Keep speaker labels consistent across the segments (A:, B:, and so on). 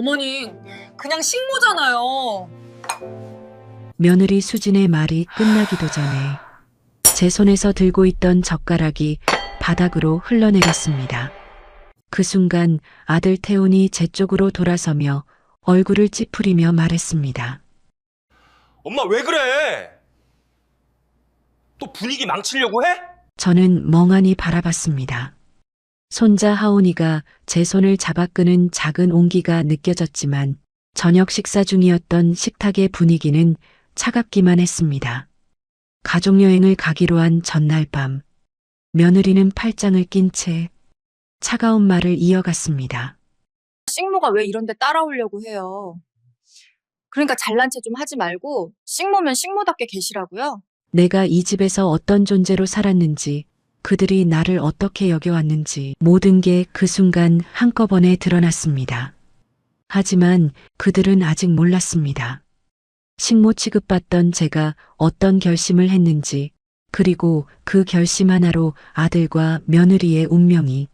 A: 어머니, 그냥 식모잖아요.
B: 며느리 수진의 말이 끝나기도 전에 제 손에서 들고 있던 젓가락이 바닥으로 흘러내렸습니다. 그 순간 아들 태훈이 제 쪽으로 돌아서며 얼굴을 찌푸리며 말했습니다.
C: 엄마 왜 그래? 또 분위기 망치려고 해?
B: 저는 멍하니 바라봤습니다. 손자 하온이가 제 손을 잡아 끄는 작은 온기가 느껴졌지만 저녁 식사 중이었던 식탁의 분위기는 차갑기만 했습니다. 가족여행을 가기로 한 전날 밤, 며느리는 팔짱을 낀 채 차가운 말을 이어갔습니다.
A: 식모가 왜 이런 데 따라오려고 해요. 그러니까 잘난 체 좀 하지 말고 식모면 식모답게 계시라고요.
B: 내가 이 집에서 어떤 존재로 살았는지, 그들이 나를 어떻게 여겨왔는지 모든 게 그 순간 한꺼번에 드러났습니다. 하지만 그들은 아직 몰랐습니다. 식모 취급받던 제가 어떤 결심을 했는지, 그리고 그 결심 하나로 아들과 며느리의 운명이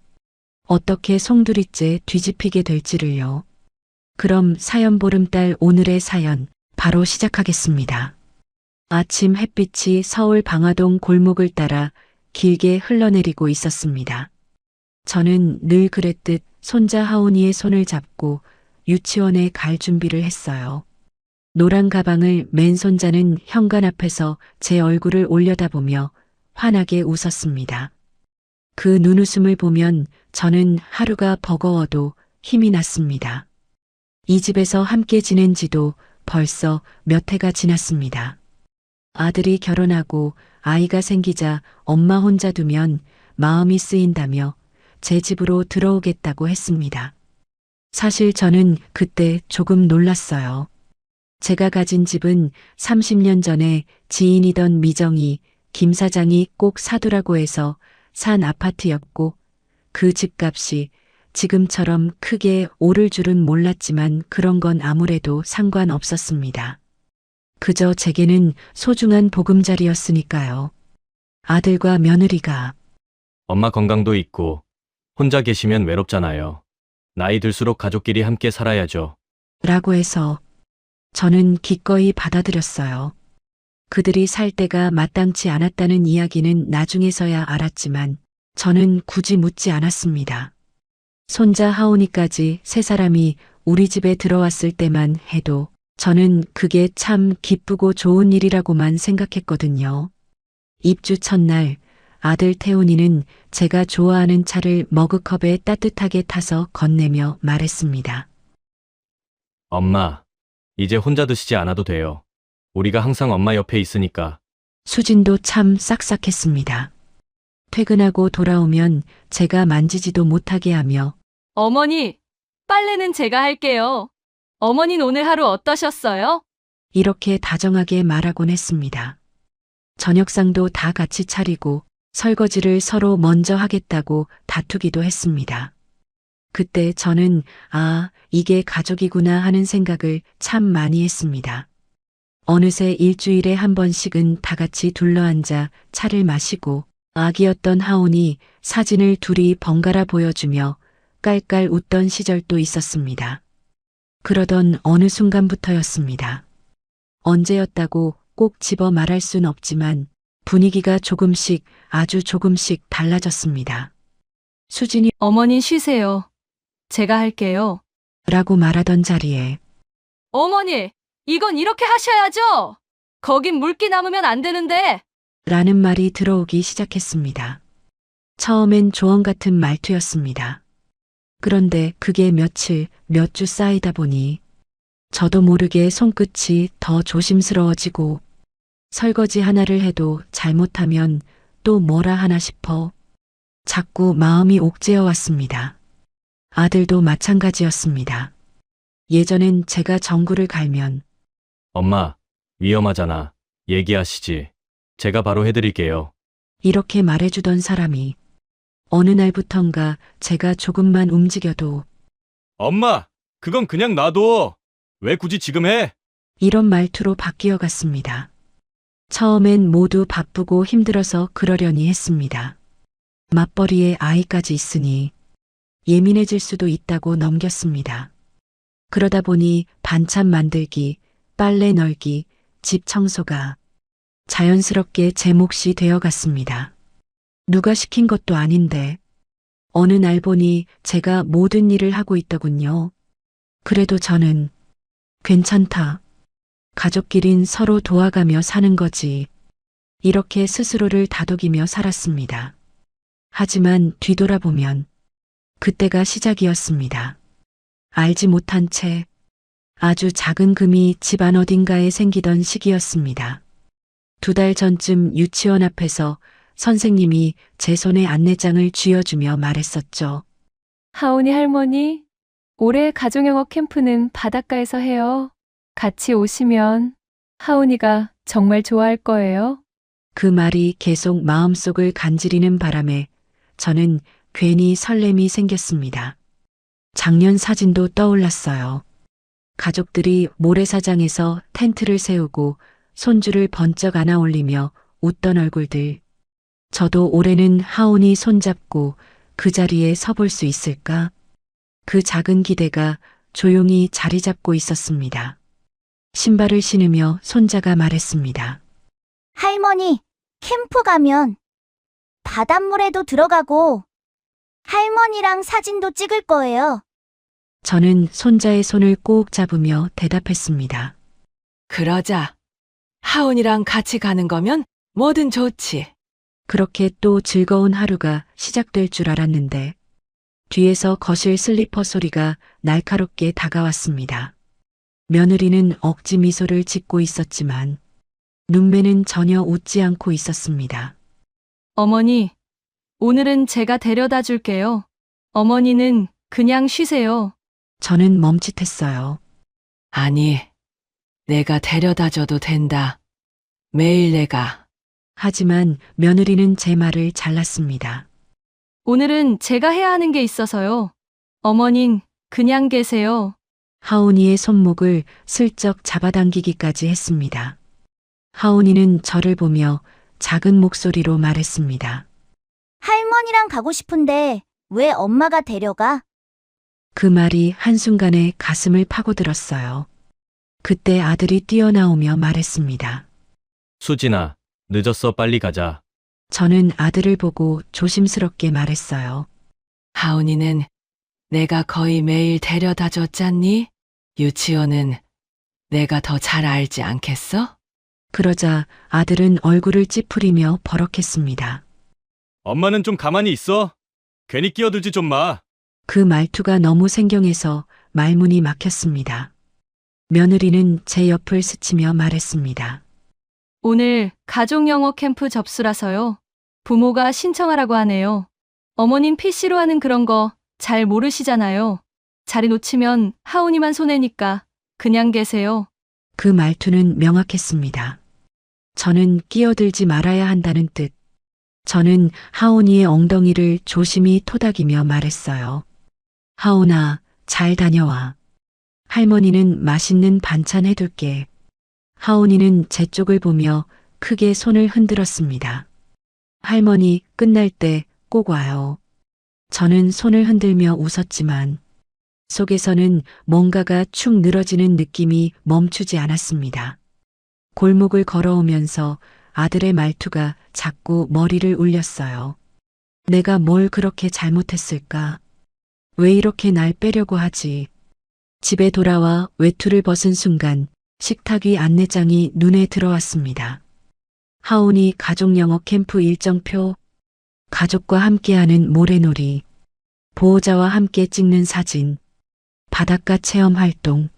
B: 어떻게 송두리째 뒤집히게 될지를요. 그럼 사연 보름달 오늘의 사연 바로 시작하겠습니다. 아침 햇빛이 서울 방화동 골목을 따라 길게 흘러내리고 있었습니다. 저는 늘 그랬듯 손자 하온이의 손을 잡고 유치원에 갈 준비를 했어요. 노란 가방을 맨 손자는 현관 앞에서 제 얼굴을 올려다보며 환하게 웃었습니다. 그 눈웃음을 보면 저는 하루가 버거워도 힘이 났습니다. 이 집에서 함께 지낸 지도 벌써 몇 해가 지났습니다. 아들이 결혼하고 아이가 생기자 엄마 혼자 두면 마음이 쓰인다며 제 집으로 들어오겠다고 했습니다. 사실 저는 그때 조금 놀랐어요. 제가 가진 집은 30년 전에 지인이던 미정이 김 사장이 꼭 사두라고 해서 산 아파트였고 그 집값이 지금처럼 크게 오를 줄은 몰랐지만 그런 건 아무래도 상관없었습니다. 그저 제게는 소중한 보금자리였으니까요. 아들과 며느리가
C: 엄마 건강도 있고 혼자 계시면 외롭잖아요. 나이 들수록 가족끼리 함께 살아야죠.
B: 라고 해서 저는 기꺼이 받아들였어요. 그들이 살 때가 마땅치 않았다는 이야기는 나중에서야 알았지만 저는 굳이 묻지 않았습니다. 손자 하온이까지 세 사람이 우리 집에 들어왔을 때만 해도 저는 그게 참 기쁘고 좋은 일이라고만 생각했거든요. 입주 첫날 아들 태훈이는 제가 좋아하는 차를 머그컵에 따뜻하게 타서 건네며 말했습니다.
C: 엄마, 이제 혼자 드시지 않아도 돼요. 우리가 항상 엄마 옆에 있으니까.
B: 수진도 참 싹싹했습니다. 퇴근하고 돌아오면 제가 만지지도 못하게 하며
D: 어머니, 빨래는 제가 할게요. 어머니는 오늘 하루 어떠셨어요?
B: 이렇게 다정하게 말하곤 했습니다. 저녁상도 다 같이 차리고 설거지를 서로 먼저 하겠다고 다투기도 했습니다. 그때 저는 이게 가족이구나 하는 생각을 참 많이 했습니다. 어느새 일주일에 한 번씩은 다 같이 둘러앉아 차를 마시고 아기였던 하온이 사진을 둘이 번갈아 보여주며 깔깔 웃던 시절도 있었습니다. 그러던 어느 순간부터였습니다. 언제였다고 꼭 집어 말할 순 없지만 분위기가 조금씩 아주 조금씩 달라졌습니다. 수진이
D: 어머니 쉬세요. 제가 할게요.
B: 라고 말하던 자리에
D: 어머니, 이건 이렇게 하셔야죠. 거긴 물기 남으면 안 되는데.
B: 라는 말이 들어오기 시작했습니다. 처음엔 조언 같은 말투였습니다. 그런데 그게 며칠, 몇 주 쌓이다 보니 저도 모르게 손끝이 더 조심스러워지고 설거지 하나를 해도 잘못하면 또 뭐라 하나 싶어 자꾸 마음이 옥죄어 왔습니다. 아들도 마찬가지였습니다. 예전엔 제가 전구를 갈면
C: 엄마, 위험하잖아. 얘기하시지. 제가 바로 해드릴게요.
B: 이렇게 말해주던 사람이 어느 날부턴가 제가 조금만 움직여도
C: 엄마, 그건 그냥 놔둬. 왜 굳이 지금 해?
B: 이런 말투로 바뀌어 갔습니다. 처음엔 모두 바쁘고 힘들어서 그러려니 했습니다. 맞벌이에 아이까지 있으니 예민해질 수도 있다고 넘겼습니다. 그러다 보니 반찬 만들기, 빨래 널기, 집 청소가 자연스럽게 제 몫이 되어 갔습니다. 누가 시킨 것도 아닌데 어느 날 보니 제가 모든 일을 하고 있더군요. 그래도 저는 괜찮다. 가족끼린 서로 도와가며 사는 거지. 이렇게 스스로를 다독이며 살았습니다. 하지만 뒤돌아보면 그때가 시작이었습니다. 알지 못한 채 아주 작은 금이 집안 어딘가에 생기던 시기였습니다. 2달 전쯤 유치원 앞에서 선생님이 제 손에 안내장을 쥐어주며 말했었죠.
E: 하온이 할머니, 올해 가족영어 캠프는 바닷가에서 해요. 같이 오시면 하온이가 정말 좋아할 거예요.
B: 그 말이 계속 마음속을 간지리는 바람에 저는 괜히 설렘이 생겼습니다. 작년 사진도 떠올랐어요. 가족들이 모래사장에서 텐트를 세우고 손주를 번쩍 안아 올리며 웃던 얼굴들. 저도 올해는 하온이 손잡고 그 자리에 서볼 수 있을까? 그 작은 기대가 조용히 자리 잡고 있었습니다. 신발을 신으며 손자가 말했습니다.
F: 할머니, 캠프 가면 바닷물에도 들어가고 할머니랑 사진도 찍을 거예요.
B: 저는 손자의 손을 꼭 잡으며 대답했습니다.
G: 그러자. 하온이랑 같이 가는 거면 뭐든 좋지.
B: 그렇게 또 즐거운 하루가 시작될 줄 알았는데 뒤에서 거실 슬리퍼 소리가 날카롭게 다가왔습니다. 며느리는 억지 미소를 짓고 있었지만 눈매는 전혀 웃지 않고 있었습니다.
D: 어머니, 오늘은 제가 데려다 줄게요. 어머니는 그냥 쉬세요.
B: 저는 멈칫했어요.
G: 아니, 내가 데려다 줘도 된다. 매일 내가.
B: 하지만 며느리는 제 말을 잘랐습니다.
D: 오늘은 제가 해야 하는 게 있어서요. 어머닌 그냥 계세요.
B: 하온이의 손목을 슬쩍 잡아당기기까지 했습니다. 하온이는 저를 보며 작은 목소리로 말했습니다.
F: 할머니랑 가고 싶은데 왜 엄마가 데려가?
B: 그 말이 한순간에 가슴을 파고들었어요. 그때 아들이 뛰어나오며 말했습니다.
C: 수진아, 늦었어. 빨리 가자.
B: 저는 아들을 보고 조심스럽게 말했어요.
G: 하온이는 내가 거의 매일 데려다 줬잖니? 유치원은 내가 더 잘 알지 않겠어?
B: 그러자 아들은 얼굴을 찌푸리며 버럭했습니다.
C: 엄마는 좀 가만히 있어. 괜히 끼어들지 좀 마.
B: 그 말투가 너무 생경해서 말문이 막혔습니다. 며느리는 제 옆을 스치며 말했습니다.
D: 오늘 가족영어 캠프 접수라서요. 부모가 신청하라고 하네요. 어머님 PC로 하는 그런 거 잘 모르시잖아요. 자리 놓치면 하온이만 손해니까 그냥 계세요.
B: 그 말투는 명확했습니다. 저는 끼어들지 말아야 한다는 뜻. 저는 하온이의 엉덩이를 조심히 토닥이며 말했어요. 하온아, 잘 다녀와. 할머니는 맛있는 반찬 해둘게. 하온이는 제 쪽을 보며 크게 손을 흔들었습니다. 할머니, 끝날 때 꼭 와요. 저는 손을 흔들며 웃었지만 속에서는 뭔가가 축 늘어지는 느낌이 멈추지 않았습니다. 골목을 걸어오면서 아들의 말투가 자꾸 머리를 울렸어요. 내가 뭘 그렇게 잘못했을까? 왜 이렇게 날 빼려고 하지? 집에 돌아와 외투를 벗은 순간 식탁 위 안내장이 눈에 들어왔습니다. 하온이 가족영어 캠프 일정표, 가족과 함께하는 모래놀이, 보호자와 함께 찍는 사진, 바닷가 체험 활동.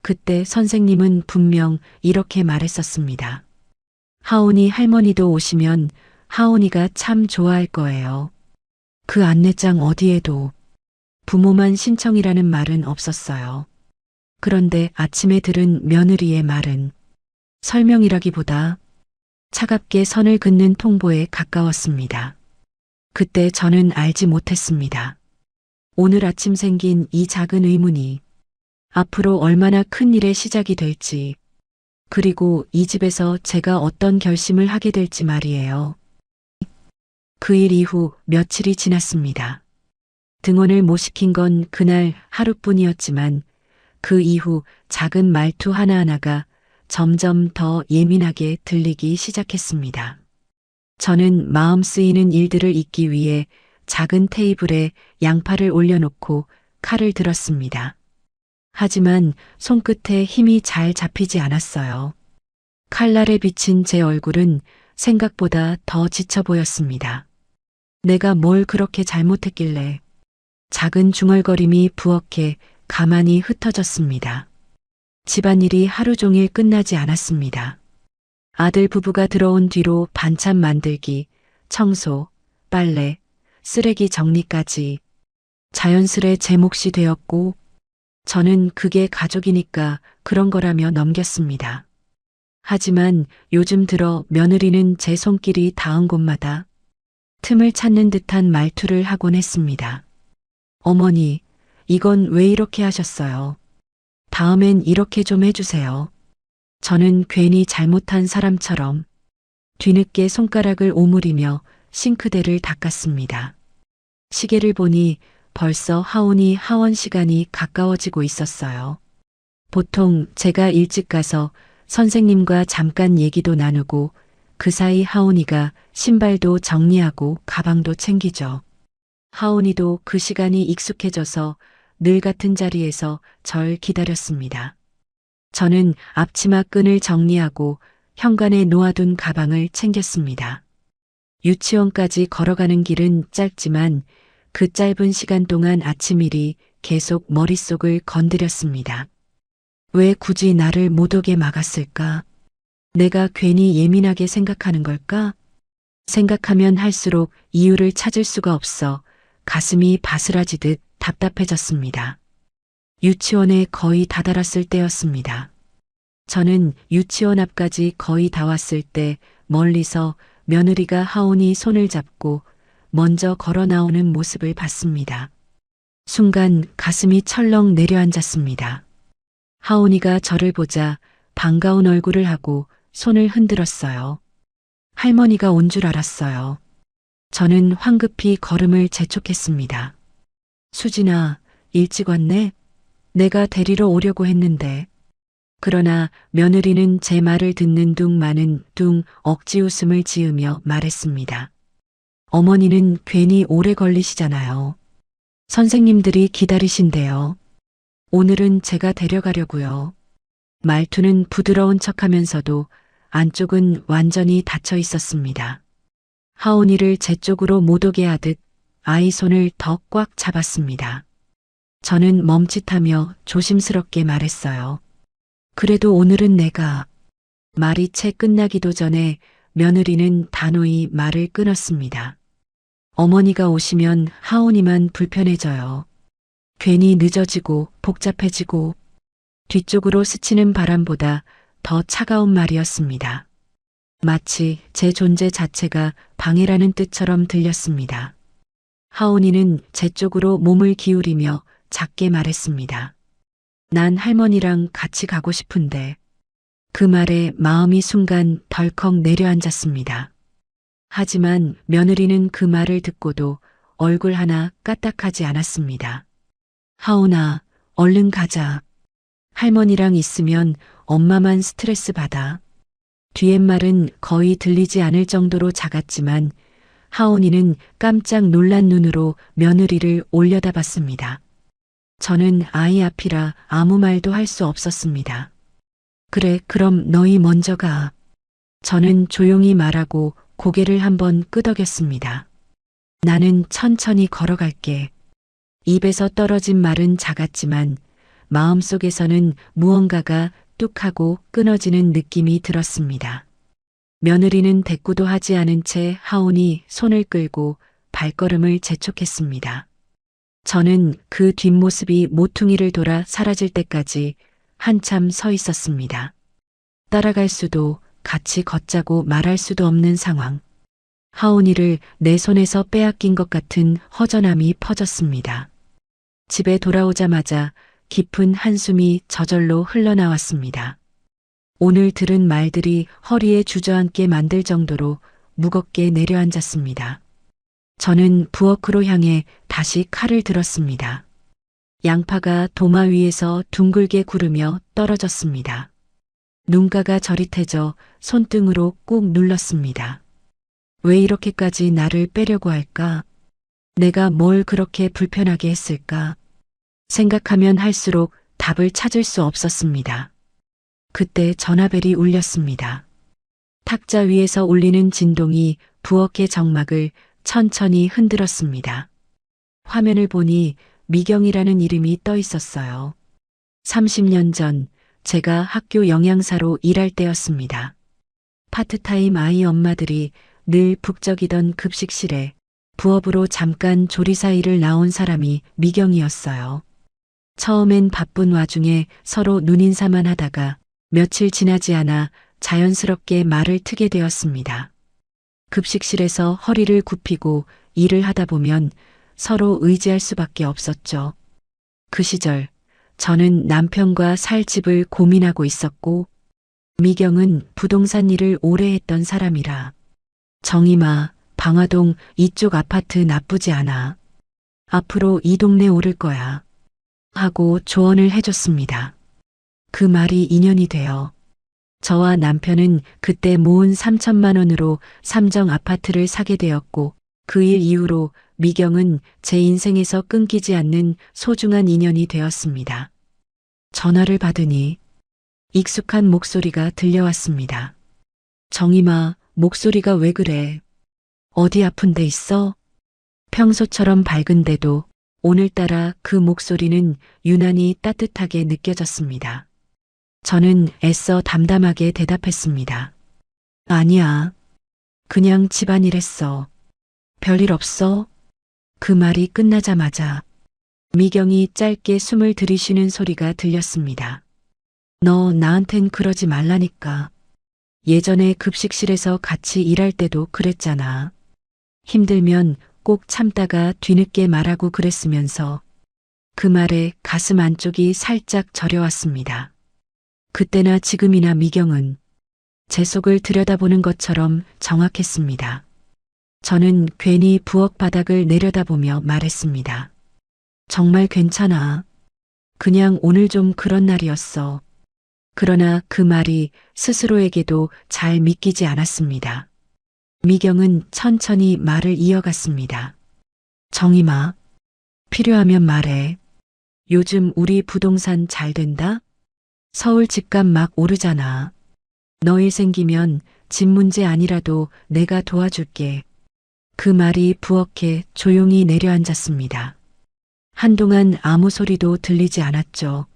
B: 그때 선생님은 분명 이렇게 말했었습니다. 하온이 할머니도 오시면 하온이가 참 좋아할 거예요. 그 안내장 어디에도 부모만 신청이라는 말은 없었어요. 그런데 아침에 들은 며느리의 말은 설명이라기보다 차갑게 선을 긋는 통보에 가까웠습니다. 그때 저는 알지 못했습니다. 오늘 아침 생긴 이 작은 의문이 앞으로 얼마나 큰 일의 시작이 될지, 그리고 이 집에서 제가 어떤 결심을 하게 될지 말이에요. 그 일 이후 며칠이 지났습니다. 등원을 못 시킨 건 그날 하루뿐이었지만 그 이후 작은 말투 하나하나가 점점 더 예민하게 들리기 시작했습니다. 저는 마음 쓰이는 일들을 잊기 위해 작은 테이블에 양팔을 올려놓고 칼을 들었습니다. 하지만 손끝에 힘이 잘 잡히지 않았어요. 칼날에 비친 제 얼굴은 생각보다 더 지쳐 보였습니다. 내가 뭘 그렇게 잘못했길래. 작은 중얼거림이 부엌에 가만히 흩어졌습니다. 집안일이 하루 종일 끝나지 않았습니다. 아들 부부가 들어온 뒤로 반찬 만들기, 청소, 빨래, 쓰레기 정리까지 자연스레 제 몫이 되었고, 저는 그게 가족이니까 그런 거라며 넘겼습니다. 하지만 요즘 들어 며느리는 제 손길이 닿은 곳마다 틈을 찾는 듯한 말투를 하곤 했습니다. 어머니, 이건 왜 이렇게 하셨어요? 다음엔 이렇게 좀 해주세요. 저는 괜히 잘못한 사람처럼 뒤늦게 손가락을 오므리며 싱크대를 닦았습니다. 시계를 보니 벌써 하온이 하원 시간이 가까워지고 있었어요. 보통 제가 일찍 가서 선생님과 잠깐 얘기도 나누고 그 사이 하온이가 신발도 정리하고 가방도 챙기죠. 하온이도 그 시간이 익숙해져서 늘 같은 자리에서 절 기다렸습니다. 저는 앞치마 끈을 정리하고 현관에 놓아둔 가방을 챙겼습니다. 유치원까지 걸어가는 길은 짧지만 그 짧은 시간 동안 아침일이 계속 머릿속을 건드렸습니다. 왜 굳이 나를 못 오게 막았을까? 내가 괜히 예민하게 생각하는 걸까? 생각하면 할수록 이유를 찾을 수가 없어 가슴이 바스라지듯 답답해졌습니다. 유치원에 거의 다다랐을 때였습니다. 저는 유치원 앞까지 거의 다 왔을 때 멀리서 며느리가 하온이 손을 잡고 먼저 걸어 나오는 모습을 봤습니다. 순간 가슴이 철렁 내려앉았습니다. 하온이가 저를 보자 반가운 얼굴을 하고 손을 흔들었어요. 할머니가 온 줄 알았어요. 저는 황급히 걸음을 재촉했습니다. 수진아, 일찍 왔네? 내가 데리러 오려고 했는데. 그러나 며느리는 제 말을 듣는 둥 마는 둥 억지 웃음을 지으며 말했습니다. 어머니는 괜히 오래 걸리시잖아요. 선생님들이 기다리신대요. 오늘은 제가 데려가려고요. 말투는 부드러운 척하면서도 안쪽은 완전히 닫혀 있었습니다. 하온이를 제 쪽으로 못 오게 하듯 아이 손을 더 꽉 잡았습니다. 저는 멈칫하며 조심스럽게 말했어요. 그래도 오늘은 내가. 말이 채 끝나기도 전에 며느리는 단호히 말을 끊었습니다. 어머니가 오시면 하온이만 불편해져요. 괜히 늦어지고 복잡해지고. 뒤쪽으로 스치는 바람보다 더 차가운 말이었습니다. 마치 제 존재 자체가 방해라는 뜻처럼 들렸습니다. 하온이는 제 쪽으로 몸을 기울이며 작게 말했습니다. 난 할머니랑 같이 가고 싶은데. 그 말에 마음이 순간 덜컥 내려앉았습니다. 하지만 며느리는 그 말을 듣고도 얼굴 하나 까딱하지 않았습니다. 하온아, 얼른 가자. 할머니랑 있으면 엄마만 스트레스 받아. 뒤의 말은 거의 들리지 않을 정도로 작았지만 하온이는 깜짝 놀란 눈으로 며느리를 올려다봤습니다. 저는 아이 앞이라 아무 말도 할 수 없었습니다. 그래, 그럼 너희 먼저 가. 저는 조용히 말하고 고개를 한번 끄덕였습니다. 나는 천천히 걸어갈게. 입에서 떨어진 말은 작았지만 마음속에서는 무언가가 뚝 하고 끊어지는 느낌이 들었습니다. 며느리는 대꾸도 하지 않은 채 하온이 손을 끌고 발걸음을 재촉했습니다. 저는 그 뒷모습이 모퉁이를 돌아 사라질 때까지 한참 서 있었습니다. 따라갈 수도 같이 걷자고 말할 수도 없는 상황. 하온이를 내 손에서 빼앗긴 것 같은 허전함이 퍼졌습니다. 집에 돌아오자마자 깊은 한숨이 저절로 흘러나왔습니다. 오늘 들은 말들이 허리에 주저앉게 만들 정도로 무겁게 내려앉았습니다. 저는 부엌으로 향해 다시 칼을 들었습니다. 양파가 도마 위에서 둥글게 구르며 떨어졌습니다. 눈가가 저릿해져 손등으로 꾹 눌렀습니다. 왜 이렇게까지 나를 빼려고 할까? 내가 뭘 그렇게 불편하게 했을까? 생각하면 할수록 답을 찾을 수 없었습니다. 그때 전화벨이 울렸습니다. 탁자 위에서 울리는 진동이 부엌의 정막을 천천히 흔들었습니다. 화면을 보니 미경이라는 이름이 떠 있었어요. 30년 전 제가 학교 영양사로 일할 때였습니다. 파트타임 아이 엄마들이 늘 북적이던 급식실에 부업으로 잠깐 조리사 일을 나온 사람이 미경이었어요. 처음엔 바쁜 와중에 서로 눈인사만 하다가 며칠 지나지 않아 자연스럽게 말을 트게 되었습니다. 급식실에서 허리를 굽히고 일을 하다 보면 서로 의지할 수밖에 없었죠. 그 시절 저는 남편과 살 집을 고민하고 있었고 미경은 부동산 일을 오래 했던 사람이라 정임아, 방화동 이쪽 아파트 나쁘지 않아. 앞으로 이 동네 오를 거야. 하고 조언을 해줬습니다. 그 말이 인연이 되어 저와 남편은 그때 모은 3천만 원으로 삼정 아파트를 사게 되었고 그 일 이후로 미경은 제 인생에서 끊기지 않는 소중한 인연이 되었습니다. 전화를 받으니 익숙한 목소리가 들려왔습니다. 정임아, 목소리가 왜 그래? 어디 아픈 데 있어? 평소처럼 밝은데도 오늘따라 그 목소리는 유난히 따뜻하게 느껴졌습니다. 저는 애써 담담하게 대답했습니다. 아니야. 그냥 집안일 했어. 별일 없어? 그 말이 끝나자마자 미경이 짧게 숨을 들이쉬는 소리가 들렸습니다. 너 나한텐 그러지 말라니까. 예전에 급식실에서 같이 일할 때도 그랬잖아. 힘들면 꼭 참다가 뒤늦게 말하고 그랬으면서 그 말에 가슴 안쪽이 살짝 저려왔습니다. 그때나 지금이나 미경은 제 속을 들여다보는 것처럼 정확했습니다. 저는 괜히 부엌 바닥을 내려다보며 말했습니다. 정말 괜찮아. 그냥 오늘 좀 그런 날이었어. 그러나 그 말이 스스로에게도 잘 믿기지 않았습니다. 미경은 천천히 말을 이어갔습니다. 정임아, 필요하면 말해. 요즘 우리 부동산 잘 된다? 서울 집값 막 오르잖아. 너 일 생기면 집 문제 아니라도 내가 도와줄게. 그 말이 부엌에 조용히 내려앉았습니다. 한동안 아무 소리도 들리지 않았죠.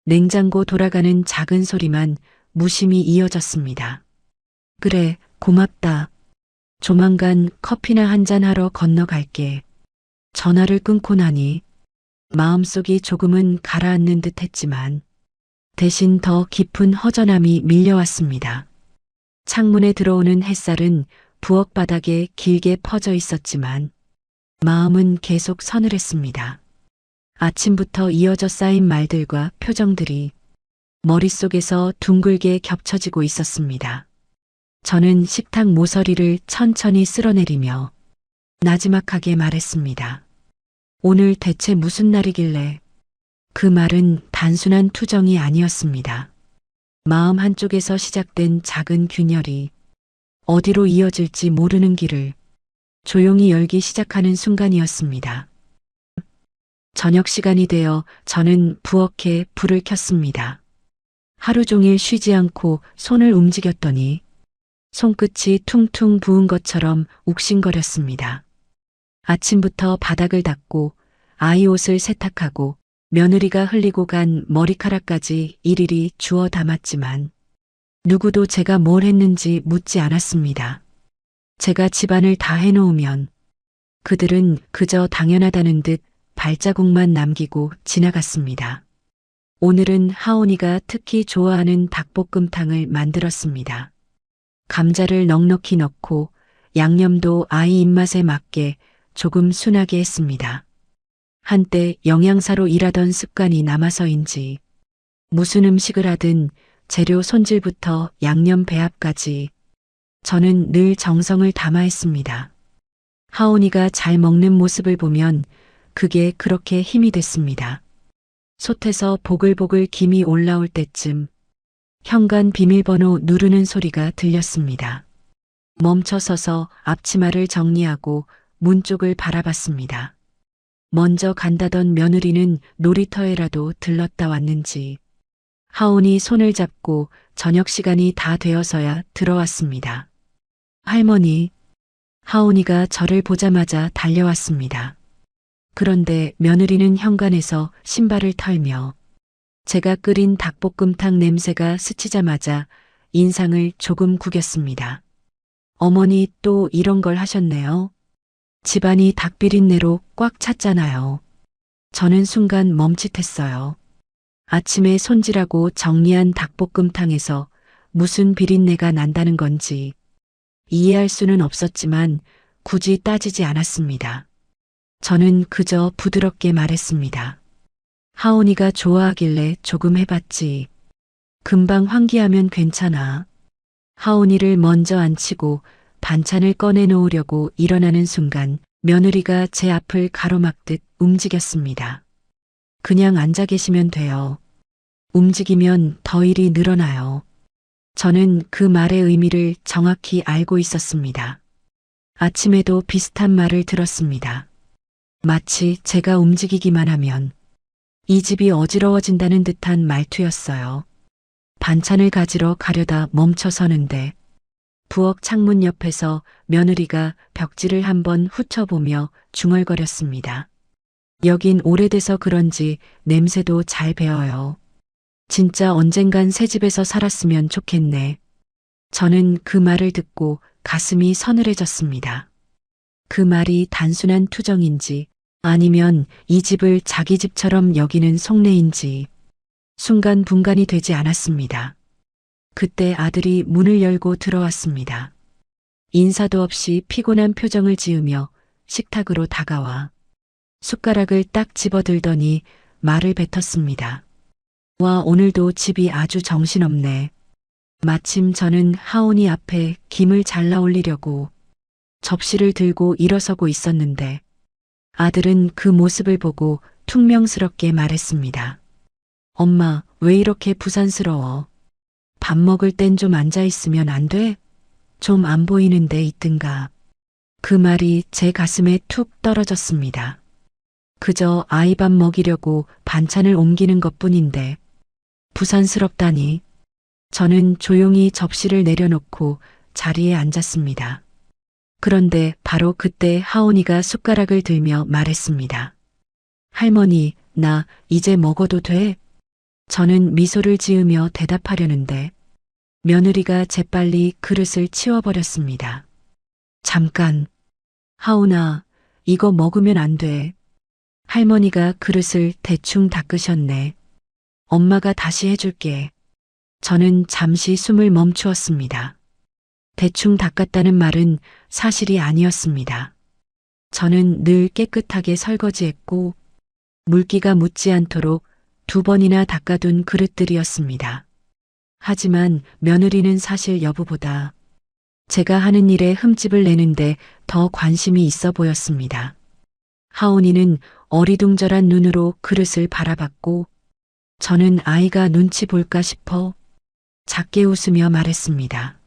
B: 냉장고 돌아가는 작은 소리만 무심히 이어졌습니다. 그래, 고맙다. 조만간 커피나 한잔 하러 건너갈게. 전화를 끊고 나니 마음속이 조금은 가라앉는 듯 했지만 대신 더 깊은 허전함이 밀려왔습니다. 창문에 들어오는 햇살은 부엌 바닥에 길게 퍼져 있었지만 마음은 계속 서늘했습니다. 아침부터 이어져 쌓인 말들과 표정들이 머릿속에서 둥글게 겹쳐지고 있었습니다. 저는 식탁 모서리를 천천히 쓸어내리며 나지막하게 말했습니다. 오늘 대체 무슨 날이길래? 그 말은 단순한 투정이 아니었습니다. 마음 한쪽에서 시작된 작은 균열이 어디로 이어질지 모르는 길을 조용히 열기 시작하는 순간이었습니다. 저녁 시간이 되어 저는 부엌에 불을 켰습니다. 하루 종일 쉬지 않고 손을 움직였더니 손끝이 퉁퉁 부은 것처럼 욱신거렸습니다. 아침부터 바닥을 닦고 아이 옷을 세탁하고 며느리가 흘리고 간 머리카락까지 일일이 주워 담았지만 누구도 제가 뭘 했는지 묻지 않았습니다. 제가 집안을 다 해놓으면 그들은 그저 당연하다는 듯 발자국만 남기고 지나갔습니다. 오늘은 하온이가 특히 좋아하는 닭볶음탕을 만들었습니다. 감자를 넉넉히 넣고 양념도 아이 입맛에 맞게 조금 순하게 했습니다. 한때 영양사로 일하던 습관이 남아서인지 무슨 음식을 하든 재료 손질부터 양념 배합까지 저는 늘 정성을 담아 했습니다. 하온이가 잘 먹는 모습을 보면 그게 그렇게 힘이 됐습니다. 솥에서 보글보글 김이 올라올 때쯤 현관 비밀번호 누르는 소리가 들렸습니다. 멈춰서서 앞치마를 정리하고 문 쪽을 바라봤습니다. 먼저 간다던 며느리는 놀이터에라도 들렀다 왔는지 하온이 손을 잡고 저녁 시간이 다 되어서야 들어왔습니다. 할머니, 하온이가 저를 보자마자 달려왔습니다. 그런데 며느리는 현관에서 신발을 털며 제가 끓인 닭볶음탕 냄새가 스치자마자 인상을 조금 구겼습니다. 어머니 또 이런 걸 하셨네요. 집안이 닭비린내로 꽉 찼잖아요. 저는 순간 멈칫했어요. 아침에 손질하고 정리한 닭볶음탕에서 무슨 비린내가 난다는 건지 이해할 수는 없었지만 굳이 따지지 않았습니다. 저는 그저 부드럽게 말했습니다. 하온이가 좋아하길래 조금 해봤지. 금방 환기하면 괜찮아. 하온이를 먼저 앉히고 반찬을 꺼내놓으려고 일어나는 순간 며느리가 제 앞을 가로막듯 움직였습니다. 그냥 앉아 계시면 돼요. 움직이면 더 일이 늘어나요. 저는 그 말의 의미를 정확히 알고 있었습니다. 아침에도 비슷한 말을 들었습니다. 마치 제가 움직이기만 하면 이 집이 어지러워진다는 듯한 말투였어요. 반찬을 가지러 가려다 멈춰서는데 부엌 창문 옆에서 며느리가 벽지를 한번 훑어보며 중얼거렸습니다. 여긴 오래돼서 그런지 냄새도 잘 배어요. 진짜 언젠간 새 집에서 살았으면 좋겠네. 저는 그 말을 듣고 가슴이 서늘해졌습니다. 그 말이 단순한 투정인지 아니면 이 집을 자기 집처럼 여기는 속내인지 순간 분간이 되지 않았습니다. 그때 아들이 문을 열고 들어왔습니다. 인사도 없이 피곤한 표정을 지으며 식탁으로 다가와 숟가락을 딱 집어들더니 말을 뱉었습니다. 와, 오늘도 집이 아주 정신없네. 마침 저는 하온이 앞에 김을 잘라 올리려고 접시를 들고 일어서고 있었는데 아들은 그 모습을 보고 퉁명스럽게 말했습니다. 엄마, 왜 이렇게 부산스러워? 밥 먹을 땐 좀 앉아 있으면 안 돼? 좀 안 보이는데 있든가. 그 말이 제 가슴에 툭 떨어졌습니다. 그저 아이 밥 먹이려고 반찬을 옮기는 것뿐인데 부산스럽다니. 저는 조용히 접시를 내려놓고 자리에 앉았습니다. 그런데 바로 그때 하온이가 숟가락을 들며 말했습니다. 할머니, 나 이제 먹어도 돼? 저는 미소를 지으며 대답하려는데 며느리가 재빨리 그릇을 치워버렸습니다. 잠깐. 하온아, 이거 먹으면 안 돼. 할머니가 그릇을 대충 닦으셨네. 엄마가 다시 해줄게. 저는 잠시 숨을 멈추었습니다. 대충 닦았다는 말은 사실이 아니었습니다. 저는 늘 깨끗하게 설거지했고 물기가 묻지 않도록 2번이나 닦아둔 그릇들이었습니다. 하지만 며느리는 사실 여부보다 제가 하는 일에 흠집을 내는데 더 관심이 있어 보였습니다. 하온이는 어리둥절한 눈으로 그릇을 바라봤고 저는 아이가 눈치 볼까 싶어 작게 웃으며 말했습니다.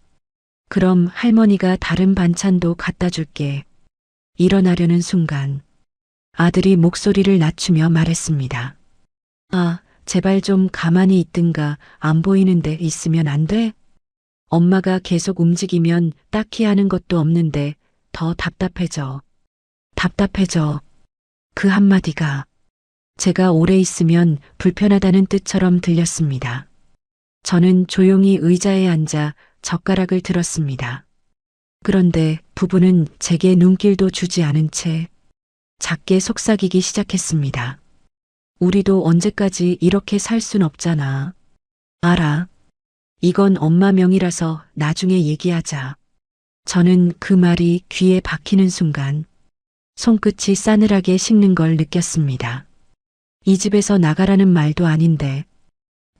B: 그럼 할머니가 다른 반찬도 갖다 줄게. 일어나려는 순간 아들이 목소리를 낮추며 말했습니다. 아, 제발 좀 가만히 있든가. 안 보이는데 있으면 안 돼? 엄마가 계속 움직이면 딱히 하는 것도 없는데 더 답답해져. 답답해져. 그 한마디가 제가 오래 있으면 불편하다는 뜻처럼 들렸습니다. 저는 조용히 의자에 앉아 젓가락을 들었습니다. 그런데 부부는 제게 눈길도 주지 않은 채 작게 속삭이기 시작했습니다. 우리도 언제까지 이렇게 살 순 없잖아. 알아. 이건 엄마 명이라서 나중에 얘기하자. 저는 그 말이 귀에 박히는 순간 손끝이 싸늘하게 식는 걸 느꼈습니다. 이 집에서 나가라는 말도 아닌데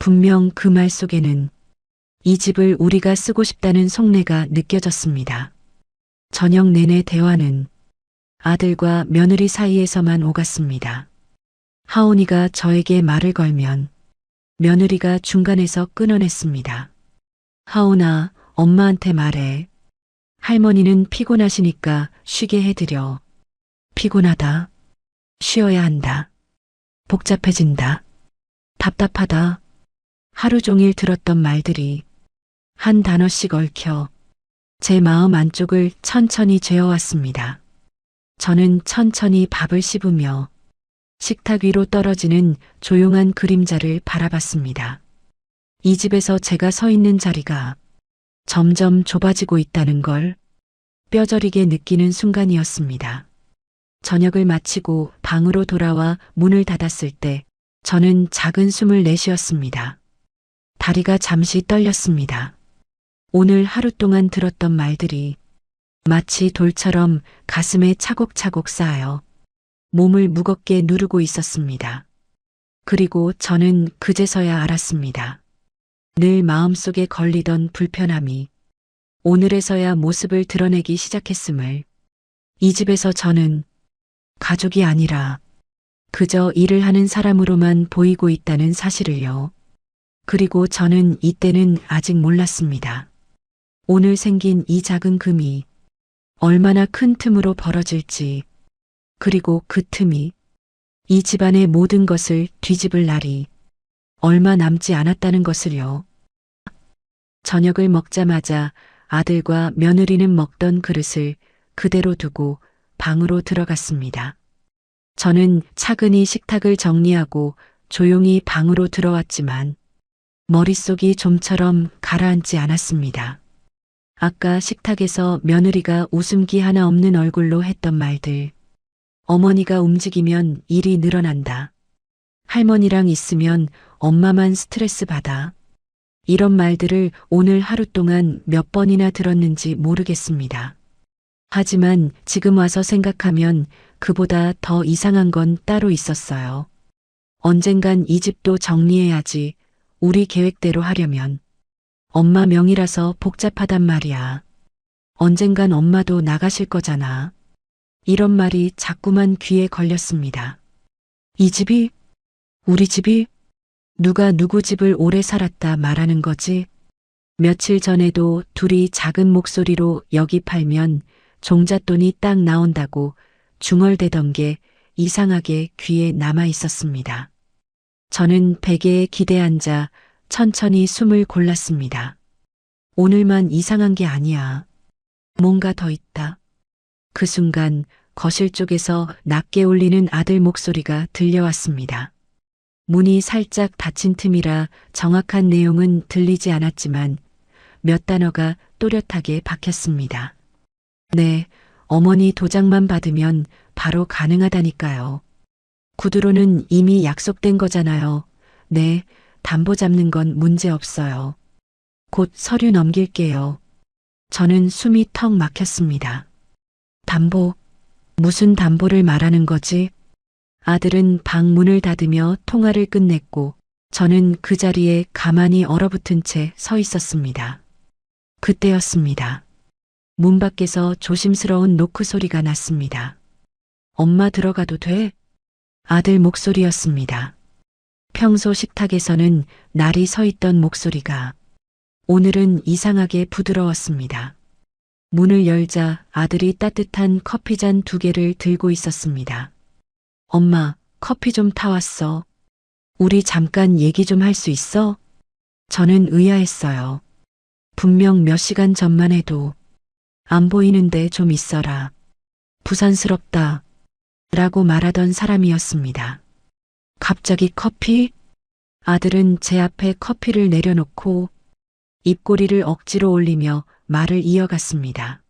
B: 분명 그 말 속에는 이 집을 우리가 쓰고 싶다는 속내가 느껴졌습니다. 저녁 내내 대화는 아들과 며느리 사이에서만 오갔습니다. 하온이가 저에게 말을 걸면 며느리가 중간에서 끊어냈습니다. 하온아, 엄마한테 말해. 할머니는 피곤하시니까 쉬게 해드려. 피곤하다. 쉬어야 한다. 복잡해진다. 답답하다. 하루 종일 들었던 말들이 한 단어씩 얽혀 제 마음 안쪽을 천천히 죄어왔습니다. 저는 천천히 밥을 씹으며 식탁 위로 떨어지는 조용한 그림자를 바라봤습니다. 이 집에서 제가 서 있는 자리가 점점 좁아지고 있다는 걸 뼈저리게 느끼는 순간이었습니다. 저녁을 마치고 방으로 돌아와 문을 닫았을 때 저는 작은 숨을 내쉬었습니다. 다리가 잠시 떨렸습니다. 오늘 하루 동안 들었던 말들이 마치 돌처럼 가슴에 차곡차곡 쌓여 몸을 무겁게 누르고 있었습니다. 그리고 저는 그제서야 알았습니다. 늘 마음속에 걸리던 불편함이 오늘에서야 모습을 드러내기 시작했음을. 이 집에서 저는 가족이 아니라 그저 일을 하는 사람으로만 보이고 있다는 사실을요. 그리고 저는 이때는 아직 몰랐습니다. 오늘 생긴 이 작은 금이 얼마나 큰 틈으로 벌어질지, 그리고 그 틈이 이 집안의 모든 것을 뒤집을 날이 얼마 남지 않았다는 것을요. 저녁을 먹자마자 아들과 며느리는 먹던 그릇을 그대로 두고 방으로 들어갔습니다. 저는 차근히 식탁을 정리하고 조용히 방으로 들어왔지만 머릿속이 좀처럼 가라앉지 않았습니다. 아까 식탁에서 며느리가 웃음기 하나 없는 얼굴로 했던 말들. 어머니가 움직이면 일이 늘어난다. 할머니랑 있으면 엄마만 스트레스 받아. 이런 말들을 오늘 하루 동안 몇 번이나 들었는지 모르겠습니다. 하지만 지금 와서 생각하면 그보다 더 이상한 건 따로 있었어요. 언젠간 이 집도 정리해야지. 우리 계획대로 하려면. 엄마 명의라서 복잡하단 말이야. 언젠간 엄마도 나가실 거잖아. 이런 말이 자꾸만 귀에 걸렸습니다. 이 집이? 우리 집이? 누가 누구 집을 오래 살았다 말하는 거지? 며칠 전에도 둘이 작은 목소리로 여기 팔면 종잣돈이 딱 나온다고 중얼대던 게 이상하게 귀에 남아 있었습니다. 저는 베개에 기대 앉아 천천히 숨을 골랐습니다. 오늘만 이상한 게 아니야. 뭔가 더 있다. 그 순간 거실 쪽에서 낮게 울리는 아들 목소리가 들려왔습니다. 문이 살짝 닫힌 틈이라 정확한 내용은 들리지 않았지만 몇 단어가 또렷하게 박혔습니다. 네, 어머니 도장만 받으면 바로 가능하다니까요. 구두로는 이미 약속된 거잖아요. 네, 담보 잡는 건 문제 없어요. 곧 서류 넘길게요. 저는 숨이 턱 막혔습니다. 담보? 무슨 담보를 말하는 거지? 아들은 방 문을 닫으며 통화를 끝냈고 저는 그 자리에 가만히 얼어붙은 채 서 있었습니다. 그때였습니다. 문 밖에서 조심스러운 노크 소리가 났습니다. 엄마 들어가도 돼? 아들 목소리였습니다. 평소 식탁에서는 날이 서 있던 목소리가 오늘은 이상하게 부드러웠습니다. 문을 열자 아들이 따뜻한 커피잔 2개를 들고 있었습니다. 엄마, 커피 좀 타왔어. 우리 잠깐 얘기 좀 할 수 있어? 저는 의아했어요. 분명 몇 시간 전만 해도 안 보이는데 좀 있어라. 부산스럽다. 라고 말하던 사람이었습니다. 갑자기 커피? 아들은 제 앞에 커피를 내려놓고 입꼬리를 억지로 올리며 말을 이어갔습니다.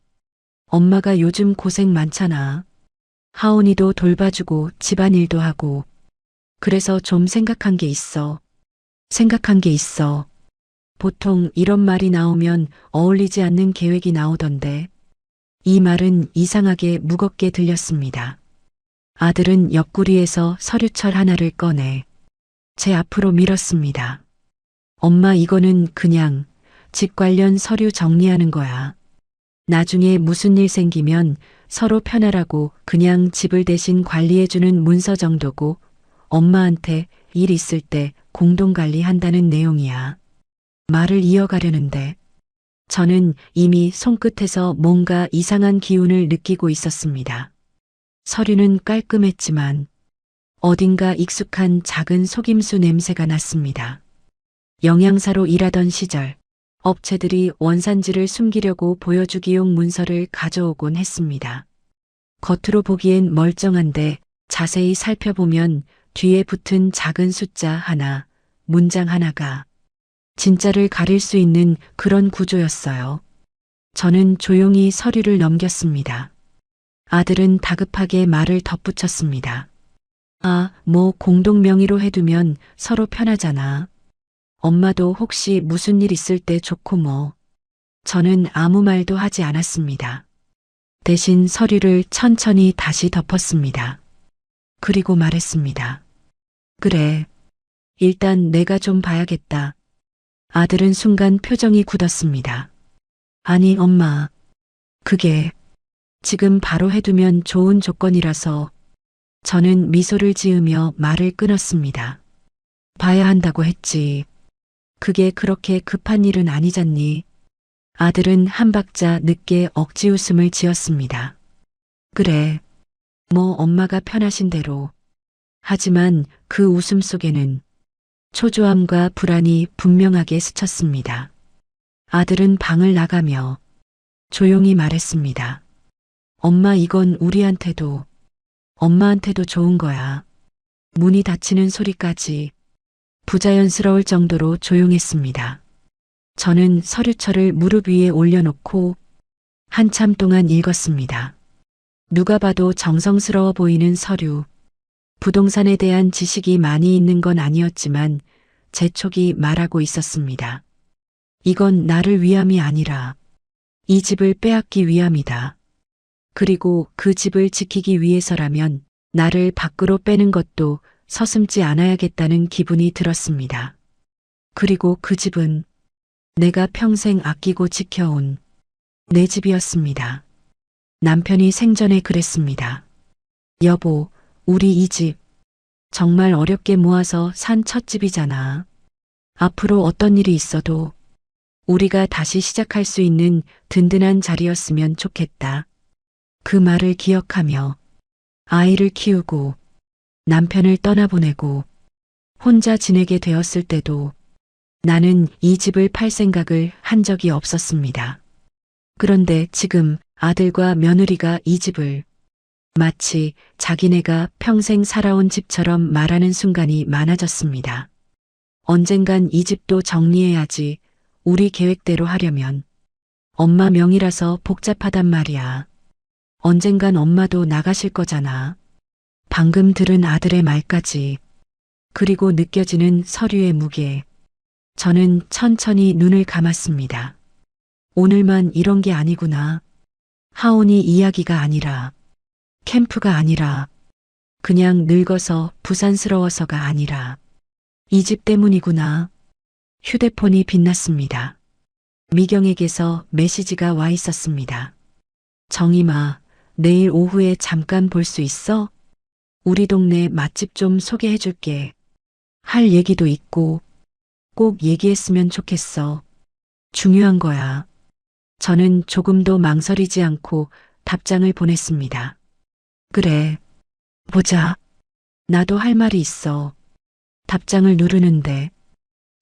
B: 엄마가 요즘 고생 많잖아. 하온이도 돌봐주고 집안일도 하고. 그래서 좀 생각한 게 있어. 생각한 게 있어. 보통 이런 말이 나오면 어울리지 않는 계획이 나오던데. 이 말은 이상하게 무겁게 들렸습니다. 아들은 옆구리에서 서류철 하나를 꺼내 제 앞으로 밀었습니다. 엄마, 이거는 그냥 집 관련 서류 정리하는 거야. 나중에 무슨 일 생기면 서로 편하라고 그냥 집을 대신 관리해주는 문서 정도고 엄마한테 일 있을 때 공동관리한다는 내용이야. 말을 이어가려는데 저는 이미 손끝에서 뭔가 이상한 기운을 느끼고 있었습니다. 서류는 깔끔했지만 어딘가 익숙한 작은 속임수 냄새가 났습니다. 영양사로 일하던 시절 업체들이 원산지를 숨기려고 보여주기용 문서를 가져오곤 했습니다. 겉으로 보기엔 멀쩡한데 자세히 살펴보면 뒤에 붙은 작은 숫자 하나, 문장 하나가 진짜를 가릴 수 있는 그런 구조였어요. 저는 조용히 서류를 넘겼습니다. 아들은 다급하게 말을 덧붙였습니다. 아, 뭐 공동 명의로 해두면 서로 편하잖아. 엄마도 혹시 무슨 일 있을 때 좋고 뭐. 저는 아무 말도 하지 않았습니다. 대신 서류를 천천히 다시 덮었습니다. 그리고 말했습니다. 그래. 일단 내가 좀 봐야겠다. 아들은 순간 표정이 굳었습니다. 아니, 엄마. 그게 지금 바로 해두면 좋은 조건이라서. 저는 미소를 지으며 말을 끊었습니다. 봐야 한다고 했지. 그게 그렇게 급한 일은 아니잖니. 아들은 한 박자 늦게 억지 웃음을 지었습니다. 그래. 뭐 엄마가 편하신 대로. 하지만 그 웃음 속에는 초조함과 불안이 분명하게 스쳤습니다. 아들은 방을 나가며 조용히 말했습니다. 엄마, 이건 우리한테도 엄마한테도 좋은 거야. 문이 닫히는 소리까지 부자연스러울 정도로 조용했습니다. 저는 서류철을 무릎 위에 올려놓고 한참 동안 읽었습니다. 누가 봐도 정성스러워 보이는 서류. 부동산에 대한 지식이 많이 있는 건 아니었지만 제 촉이 말하고 있었습니다. 이건 나를 위함이 아니라 이 집을 빼앗기 위함이다. 그리고 그 집을 지키기 위해서라면 나를 밖으로 빼는 것도 서슴지 않아야겠다는 기분이 들었습니다. 그리고 그 집은 내가 평생 아끼고 지켜온 내 집이었습니다. 남편이 생전에 그랬습니다. 여보, 우리 이 집 정말 어렵게 모아서 산 첫 집이잖아. 앞으로 어떤 일이 있어도 우리가 다시 시작할 수 있는 든든한 자리였으면 좋겠다. 그 말을 기억하며 아이를 키우고 남편을 떠나보내고 혼자 지내게 되었을 때도 나는 이 집을 팔 생각을 한 적이 없었습니다. 그런데 지금 아들과 며느리가 이 집을 마치 자기네가 평생 살아온 집처럼 말하는 순간이 많아졌습니다. 언젠간 이 집도 정리해야지. 우리 계획대로 하려면. 엄마 명의라서 복잡하단 말이야. 언젠간 엄마도 나가실 거잖아. 방금 들은 아들의 말까지. 그리고 느껴지는 서류의 무게. 저는 천천히 눈을 감았습니다. 오늘만 이런 게 아니구나. 하온이 이야기가 아니라, 캠프가 아니라, 그냥 늙어서 부산스러워서가 아니라, 이 집 때문이구나. 휴대폰이 빛났습니다. 미경에게서 메시지가 와 있었습니다. 정임아, 내일 오후에 잠깐 볼 수 있어? 우리 동네 맛집 좀 소개해 줄게. 할 얘기도 있고 꼭 얘기했으면 좋겠어. 중요한 거야. 저는 조금도 망설이지 않고 답장을 보냈습니다. 그래, 보자. 나도 할 말이 있어. 답장을 누르는데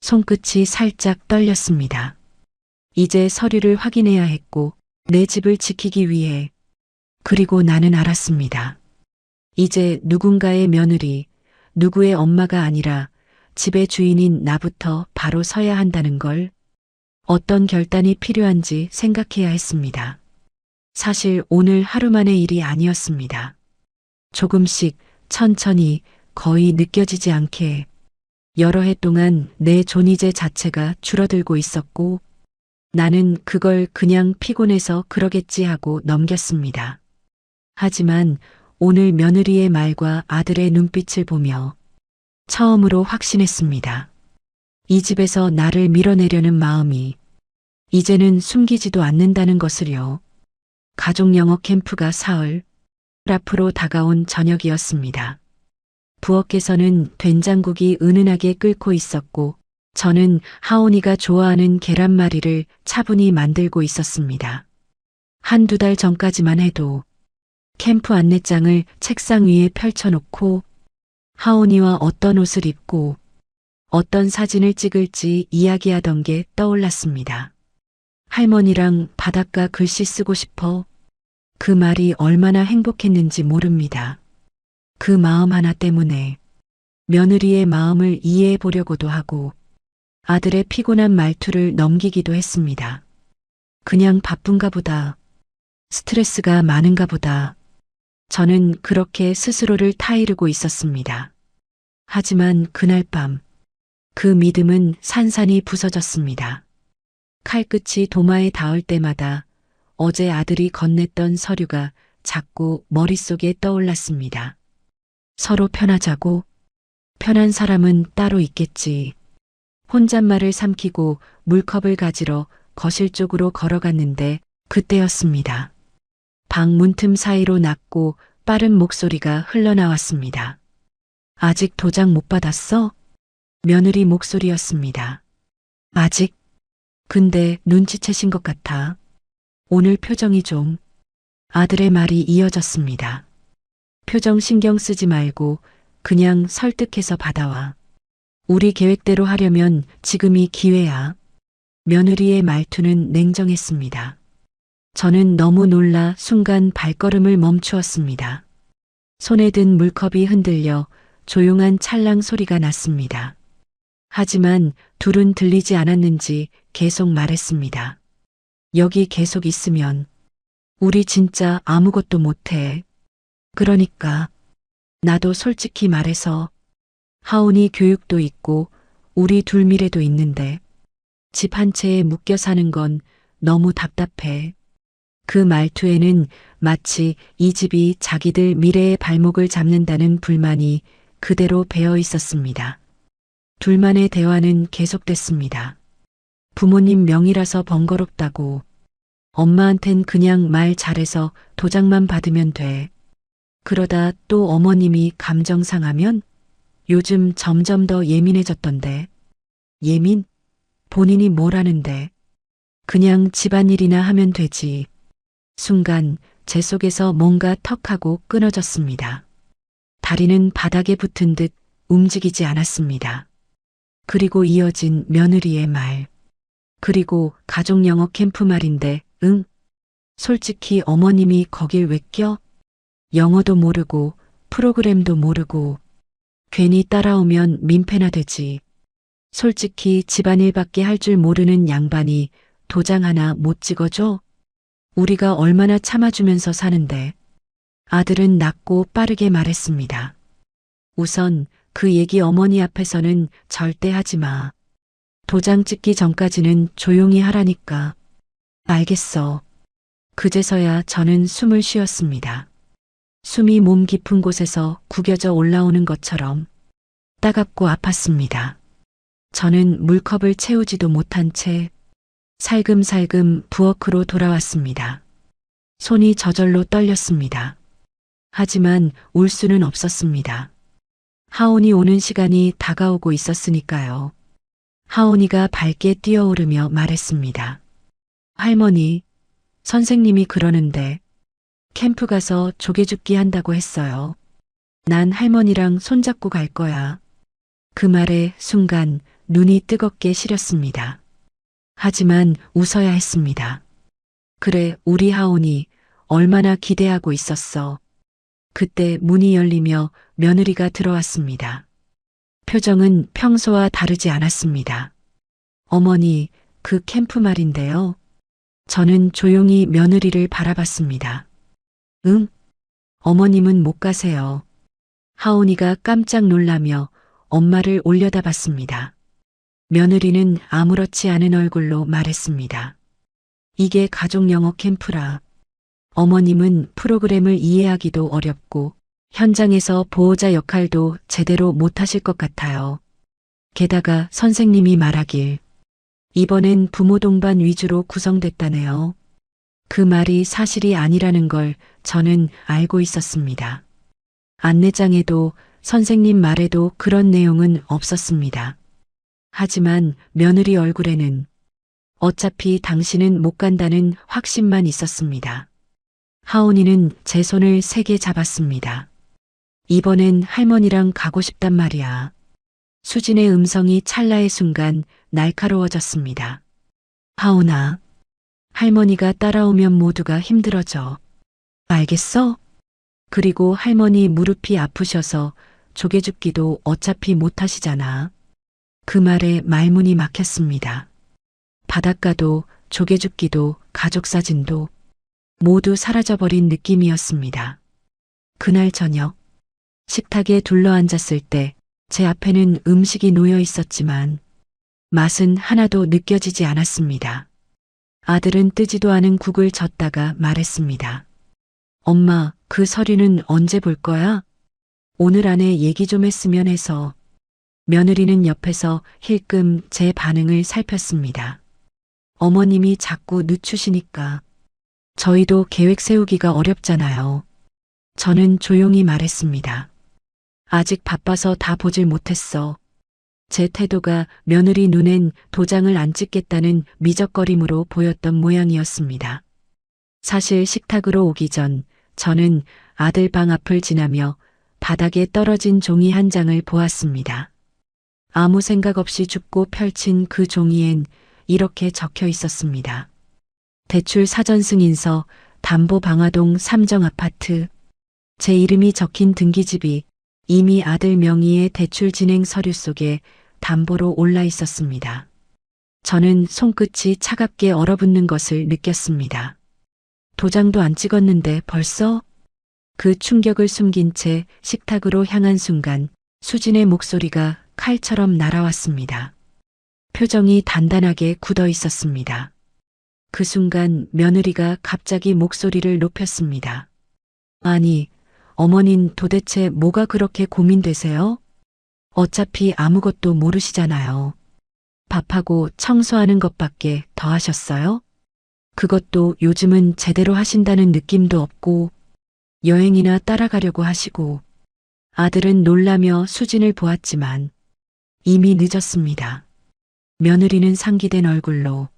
B: 손끝이 살짝 떨렸습니다. 이제 서류를 확인해야 했고 내 집을 지키기 위해. 그리고 나는 알았습니다. 이제 누군가의 며느리, 누구의 엄마가 아니라 집의 주인인 나부터 바로 서야 한다는 걸. 어떤 결단이 필요한지 생각해야 했습니다. 사실 오늘 하루만의 일이 아니었습니다. 조금씩 천천히 거의 느껴지지 않게 여러 해 동안 내 존재 자체가 줄어들고 있었고 나는 그걸 그냥 피곤해서 그러겠지 하고 넘겼습니다. 하지만 오늘 며느리의 말과 아들의 눈빛을 보며 처음으로 확신했습니다. 이 집에서 나를 밀어내려는 마음이 이제는 숨기지도 않는다는 것을요. 가족 영어 캠프가 사흘 앞으로 다가온 저녁이었습니다. 부엌에서는 된장국이 은은하게 끓고 있었고 저는 하온이가 좋아하는 계란말이를 차분히 만들고 있었습니다. 한두 달 전까지만 해도 캠프 안내장을 책상 위에 펼쳐놓고 하온이와 어떤 옷을 입고 어떤 사진을 찍을지 이야기하던 게 떠올랐습니다. 할머니랑 바닷가 글씨 쓰고 싶어. 그 말이 얼마나 행복했는지 모릅니다. 그 마음 하나 때문에 며느리의 마음을 이해해 보려고도 하고 아들의 피곤한 말투를 넘기기도 했습니다. 그냥 바쁜가 보다. 스트레스가 많은가 보다. 저는 그렇게 스스로를 타이르고 있었습니다. 하지만 그날 밤 그 믿음은 산산이 부서졌습니다. 칼끝이 도마에 닿을 때마다 어제 아들이 건넸던 서류가 자꾸 머릿속에 떠올랐습니다. 서로 편하자고, 편한 사람은 따로 있겠지. 혼잣말을 삼키고 물컵을 가지러 거실 쪽으로 걸어갔는데 그때였습니다. 방 문틈 사이로 낮고 빠른 목소리가 흘러나왔습니다. 아직 도장 못 받았어? 며느리 목소리였습니다. 아직? 근데 눈치채신 것 같아. 오늘 표정이 좀. 아들의 말이 이어졌습니다. 표정 신경 쓰지 말고 그냥 설득해서 받아와. 우리 계획대로 하려면 지금이 기회야. 며느리의 말투는 냉정했습니다. 저는 너무 놀라 순간 발걸음을 멈추었습니다. 손에 든 물컵이 흔들려 조용한 찰랑 소리가 났습니다. 하지만 둘은 들리지 않았는지 계속 말했습니다. 여기 계속 있으면 우리 진짜 아무것도 못해. 그러니까 나도 솔직히 말해서 하온이 교육도 있고 우리 둘 미래도 있는데 집 한 채에 묶여 사는 건 너무 답답해. 그 말투에는 마치 이 집이 자기들 미래의 발목을 잡는다는 불만이 그대로 배어 있었습니다. 둘만의 대화는 계속됐습니다. 부모님 명의라서 번거롭다고. 엄마한텐 그냥 말 잘해서 도장만 받으면 돼. 그러다 또 어머님이 감정 상하면 요즘 점점 더 예민해졌던데. 예민? 본인이 뭘 하는데. 그냥 집안일이나 하면 되지. 순간 제 속에서 뭔가 턱하고 끊어졌습니다. 다리는 바닥에 붙은 듯 움직이지 않았습니다. 그리고 이어진 며느리의 말. 그리고 가족 영어 캠프 말인데, 응? 솔직히 어머님이 거길 왜 껴? 영어도 모르고 프로그램도 모르고 괜히 따라오면 민폐나 되지. 솔직히 집안일밖에 할 줄 모르는 양반이 도장 하나 못 찍어줘? 우리가 얼마나 참아주면서 사는데. 아들은 낮고 빠르게 말했습니다. 우선 그 얘기 어머니 앞에서는 절대 하지 마. 도장 찍기 전까지는 조용히 하라니까. 알겠어. 그제서야 저는 숨을 쉬었습니다. 숨이 몸 깊은 곳에서 구겨져 올라오는 것처럼 따갑고 아팠습니다. 저는 물컵을 채우지도 못한 채 살금살금 부엌으로 돌아왔습니다. 손이 저절로 떨렸습니다. 하지만 울 수는 없었습니다. 하온이 오는 시간이 다가오고 있었으니까요. 하온이가 밝게 뛰어오르며 말했습니다. 할머니, 선생님이 그러는데 캠프 가서 조개줍기 한다고 했어요. 난 할머니랑 손잡고 갈 거야. 그 말에 순간 눈이 뜨겁게 시렸습니다. 하지만 웃어야 했습니다. 그래, 우리 하온이 얼마나 기대하고 있었어. 그때 문이 열리며 며느리가 들어왔습니다. 표정은 평소와 다르지 않았습니다. 어머니, 그 캠프 말인데요. 저는 조용히 며느리를 바라봤습니다. 응? 어머님은 못 가세요. 하온이가 깜짝 놀라며 엄마를 올려다봤습니다. 며느리는 아무렇지 않은 얼굴로 말했습니다. 이게 가족 영어 캠프라. 어머님은 프로그램을 이해하기도 어렵고 현장에서 보호자 역할도 제대로 못하실 것 같아요. 게다가 선생님이 말하길 이번엔 부모 동반 위주로 구성됐다네요. 그 말이 사실이 아니라는 걸 저는 알고 있었습니다. 안내장에도 선생님 말에도 그런 내용은 없었습니다. 하지만 며느리 얼굴에는 어차피 당신은 못 간다는 확신만 있었습니다. 하온이는 제 손을 세게 잡았습니다. 이번엔 할머니랑 가고 싶단 말이야. 수진의 음성이 찰나의 순간 날카로워졌습니다. 하온아, 할머니가 따라오면 모두가 힘들어져. 알겠어? 그리고 할머니 무릎이 아프셔서 조개 줍기도 어차피 못 하시잖아. 그 말에 말문이 막혔습니다. 바닷가도 조개 줍기도 가족 사진도 모두 사라져버린 느낌이었습니다. 그날 저녁 식탁에 둘러앉았을 때 제 앞에는 음식이 놓여 있었지만 맛은 하나도 느껴지지 않았습니다. 아들은 뜨지도 않은 국을 젓다가 말했습니다. 엄마, 그 서류는 언제 볼 거야? 오늘 안에 얘기 좀 했으면 해서. 며느리는 옆에서 힐끔 제 반응을 살폈습니다. 어머님이 자꾸 늦추시니까 저희도 계획 세우기가 어렵잖아요. 저는 조용히 말했습니다. 아직 바빠서 다 보질 못했어. 제 태도가 며느리 눈엔 도장을 안 찍겠다는 미적거림으로 보였던 모양이었습니다. 사실 식탁으로 오기 전 저는 아들 방 앞을 지나며 바닥에 떨어진 종이 한 장을 보았습니다. 아무 생각 없이 줍고 펼친 그 종이엔 이렇게 적혀 있었습니다. 대출 사전 승인서, 담보 방화동 3정 아파트. 제 이름이 적힌 등기집이 이미 아들 명의의 대출 진행 서류 속에 담보로 올라 있었습니다. 저는 손끝이 차갑게 얼어붙는 것을 느꼈습니다. 도장도 안 찍었는데 벌써? 그 충격을 숨긴 채 식탁으로 향한 순간 수진의 목소리가 칼처럼 날아왔습니다. 표정이 단단하게 굳어 있었습니다. 그 순간 며느리가 갑자기 목소리를 높였습니다. 아니, 어머닌 도대체 뭐가 그렇게 고민되세요? 어차피 아무것도 모르시잖아요. 밥하고 청소하는 것밖에 더 하셨어요? 그것도 요즘은 제대로 하신다는 느낌도 없고 여행이나 따라가려고 하시고. 아들은 놀라며 수진을 보았지만 이미 늦었습니다. 며느리는 상기된 얼굴로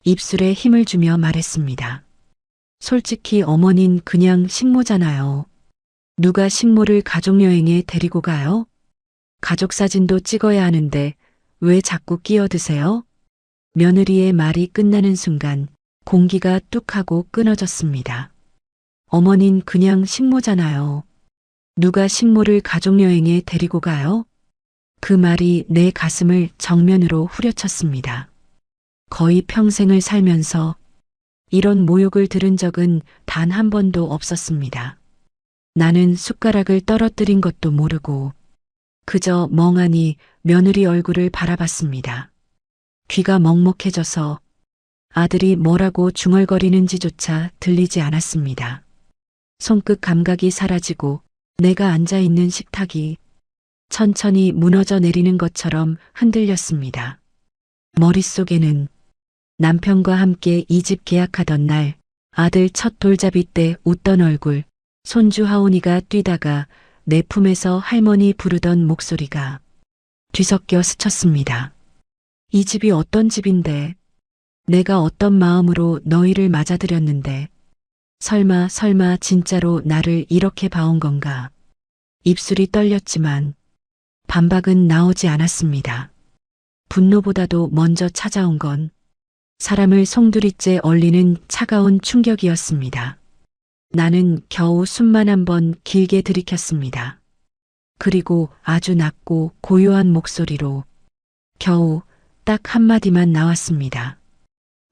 B: 입술에 힘을 주며 말했습니다. 솔직히 어머닌 그냥 식모잖아요. 누가 식모를 가족여행에 데리고 가요? 가족 사진도 찍어야 하는데 왜 자꾸 끼어드세요? 며느리의 말이 끝나는 순간 공기가 뚝 하고 끊어졌습니다. 어머닌 그냥 식모잖아요. 누가 식모를 가족여행에 데리고 가요? 그 말이 내 가슴을 정면으로 후려쳤습니다. 거의 평생을 살면서 이런 모욕을 들은 적은 단 한 번도 없었습니다. 나는 숟가락을 떨어뜨린 것도 모르고 그저 멍하니 며느리 얼굴을 바라봤습니다. 귀가 먹먹해져서 아들이 뭐라고 중얼거리는지조차 들리지 않았습니다. 손끝 감각이 사라지고 내가 앉아있는 식탁이 천천히 무너져 내리는 것처럼 흔들렸습니다. 머릿속에는 남편과 함께 이 집 계약하던 날 아들 첫 돌잡이 때 웃던 얼굴, 손주 하온이가 뛰다가 내 품에서 할머니 부르던 목소리가 뒤섞여 스쳤습니다. 이 집이 어떤 집인데, 내가 어떤 마음으로 너희를 맞아들였는데, 설마 진짜로 나를 이렇게 봐온 건가. 입술이 떨렸지만 반박은 나오지 않았습니다. 분노보다도 먼저 찾아온 건 사람을 송두리째 얼리는 차가운 충격이었습니다. 나는 겨우 숨만 한 번 길게 들이켰습니다. 그리고 아주 낮고 고요한 목소리로 겨우 딱 한마디만 나왔습니다.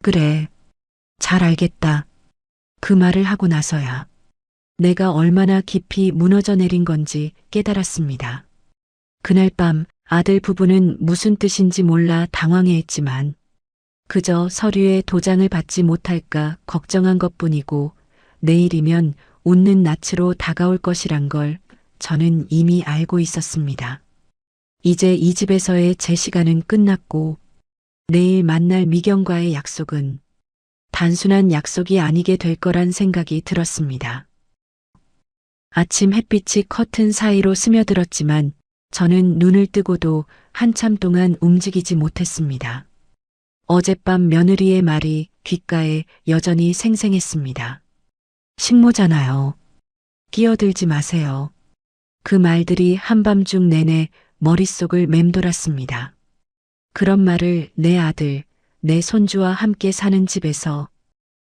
B: 그래, 잘 알겠다. 그 말을 하고 나서야 내가 얼마나 깊이 무너져 내린 건지 깨달았습니다. 그날 밤 아들 부부는 무슨 뜻인지 몰라 당황해했지만 그저 서류에 도장을 받지 못할까 걱정한 것뿐이고 내일이면 웃는 낯으로 다가올 것이란 걸 저는 이미 알고 있었습니다. 이제 이 집에서의 제 시간은 끝났고 내일 만날 미경과의 약속은 단순한 약속이 아니게 될 거란 생각이 들었습니다. 아침 햇빛이 커튼 사이로 스며들었지만 저는 눈을 뜨고도 한참 동안 움직이지 못했습니다. 어젯밤 며느리의 말이 귓가에 여전히 생생했습니다. 식모잖아요. 끼어들지 마세요. 그 말들이 한밤중 내내 머릿속을 맴돌았습니다. 그런 말을 내 아들, 내 손주와 함께 사는 집에서,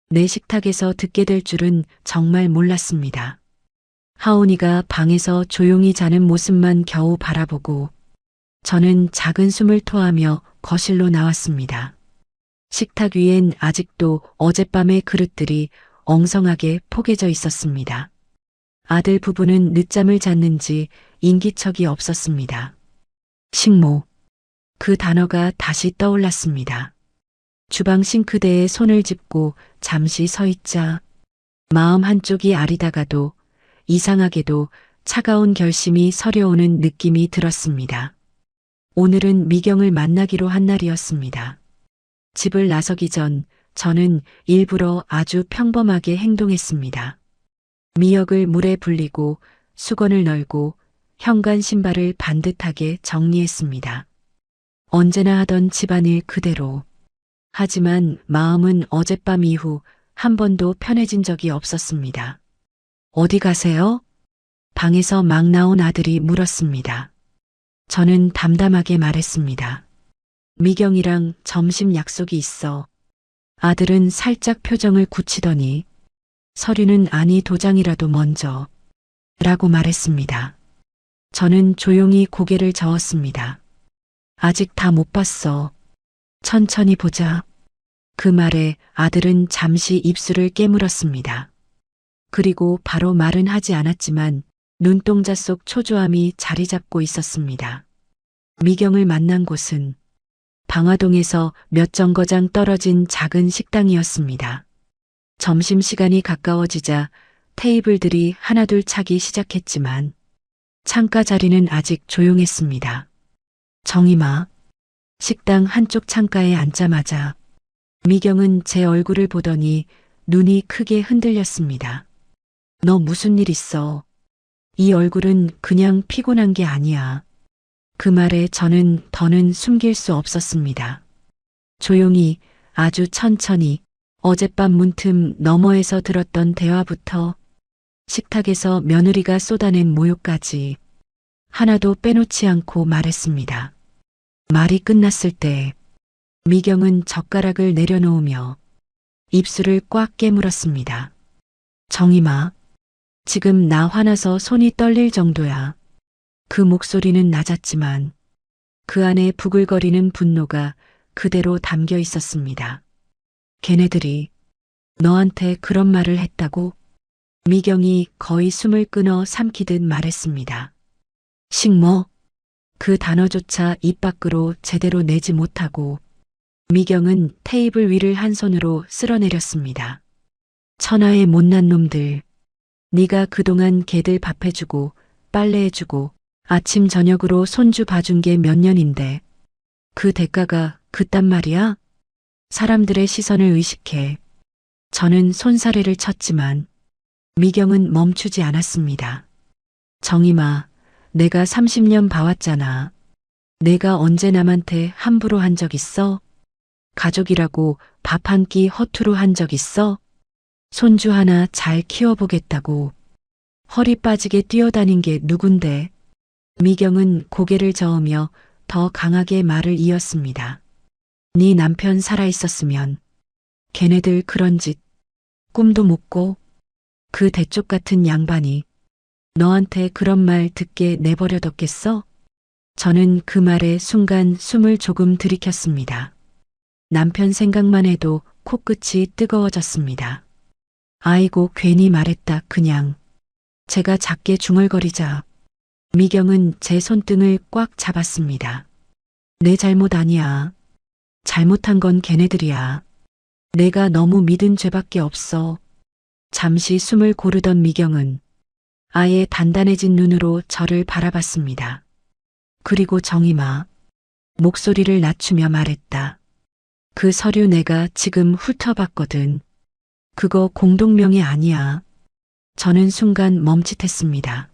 B: 내 식탁에서 듣게 될 줄은 정말 몰랐습니다. 하온이가 방에서 조용히 자는 모습만 겨우 바라보고 저는 작은 숨을 토하며 거실로 나왔습니다. 식탁 위엔 아직도 어젯밤의 그릇들이 엉성하게 포개져 있었습니다. 아들 부부는 늦잠을 잤는지 인기척이 없었습니다. 식모. 그 단어가 다시 떠올랐습니다. 주방 싱크대에 손을 짚고 잠시 서 있자 마음 한쪽이 아리다가도 이상하게도 차가운 결심이 서려오는 느낌이 들었습니다. 오늘은 미경을 만나기로 한 날이었습니다. 집을 나서기 전 저는 일부러 아주 평범하게 행동했습니다. 미역을 물에 불리고 수건을 널고 현관 신발을 반듯하게 정리했습니다. 언제나 하던 집안일 그대로. 하지만 마음은 어젯밤 이후 한 번도 편해진 적이 없었습니다. 어디 가세요? 방에서 막 나온 아들이 물었습니다. 저는 담담하게 말했습니다. 미경이랑 점심 약속이 있어. 아들은 살짝 표정을 굳히더니 서류는 아니 도장이라도 먼저 라고 말했습니다. 저는 조용히 고개를 저었습니다. 아직 다 못 봤어. 천천히 보자. 그 말에 아들은 잠시 입술을 깨물었습니다. 그리고 바로 말은 하지 않았지만 눈동자 속 초조함이 자리 잡고 있었습니다. 미경을 만난 곳은 방화동에서 몇 정거장 떨어진 작은 식당이었습니다. 점심시간이 가까워지자 테이블들이 하나둘 차기 시작했지만 창가 자리는 아직 조용했습니다. 정임아. 식당 한쪽 창가에 앉자마자 미경은 제 얼굴을 보더니 눈이 크게 흔들렸습니다. 너 무슨 일 있어? 이 얼굴은 그냥 피곤한 게 아니야. 그 말에 저는 더는 숨길 수 없었습니다. 조용히 아주 천천히 어젯밤 문틈 너머에서 들었던 대화부터 식탁에서 며느리가 쏟아낸 모욕까지 하나도 빼놓지 않고 말했습니다. 말이 끝났을 때 미경은 젓가락을 내려놓으며 입술을 꽉 깨물었습니다. 정임아, 지금 나 화나서 손이 떨릴 정도야. 그 목소리는 낮았지만 그 안에 부글거리는 분노가 그대로 담겨 있었습니다. 걔네들이 너한테 그런 말을 했다고? 미경이 거의 숨을 끊어 삼키듯 말했습니다. 식모. 그 단어조차 입 밖으로 제대로 내지 못하고 미경은 테이블 위를 한 손으로 쓸어내렸습니다. 천하의 못난 놈들. 네가 그동안 걔들 밥해주고 빨래해주고 아침 저녁으로 손주 봐준 게 몇 년인데 그 대가가 그딴 말이야? 사람들의 시선을 의식해. 저는 손사래를 쳤지만 미경은 멈추지 않았습니다. 정임아, 내가 30년 봐왔잖아. 내가 언제 남한테 함부로 한 적 있어? 가족이라고 밥 한 끼 허투루 한 적 있어? 손주 하나 잘 키워보겠다고 허리 빠지게 뛰어다닌 게 누군데? 미경은 고개를 저으며 더 강하게 말을 이었습니다. 네 남편 살아있었으면 걔네들 그런 짓 꿈도 못 꿔. 그 대쪽 같은 양반이 너한테 그런 말 듣게 내버려뒀겠어? 저는 그 말에 순간 숨을 조금 들이켰습니다. 남편 생각만 해도 코끝이 뜨거워졌습니다. 아이고 괜히 말했다 그냥. 제가 작게 중얼거리자 미경은 제 손등을 꽉 잡았습니다. 내 잘못 아니야. 잘못한 건 걔네들이야. 내가 너무 믿은 죄밖에 없어. 잠시 숨을 고르던 미경은 아예 단단해진 눈으로 저를 바라봤습니다. 그리고 정임아, 목소리를 낮추며 말했다. 그 서류 내가 지금 훑어봤거든. 그거 공동명의 아니야. 저는 순간 멈칫했습니다.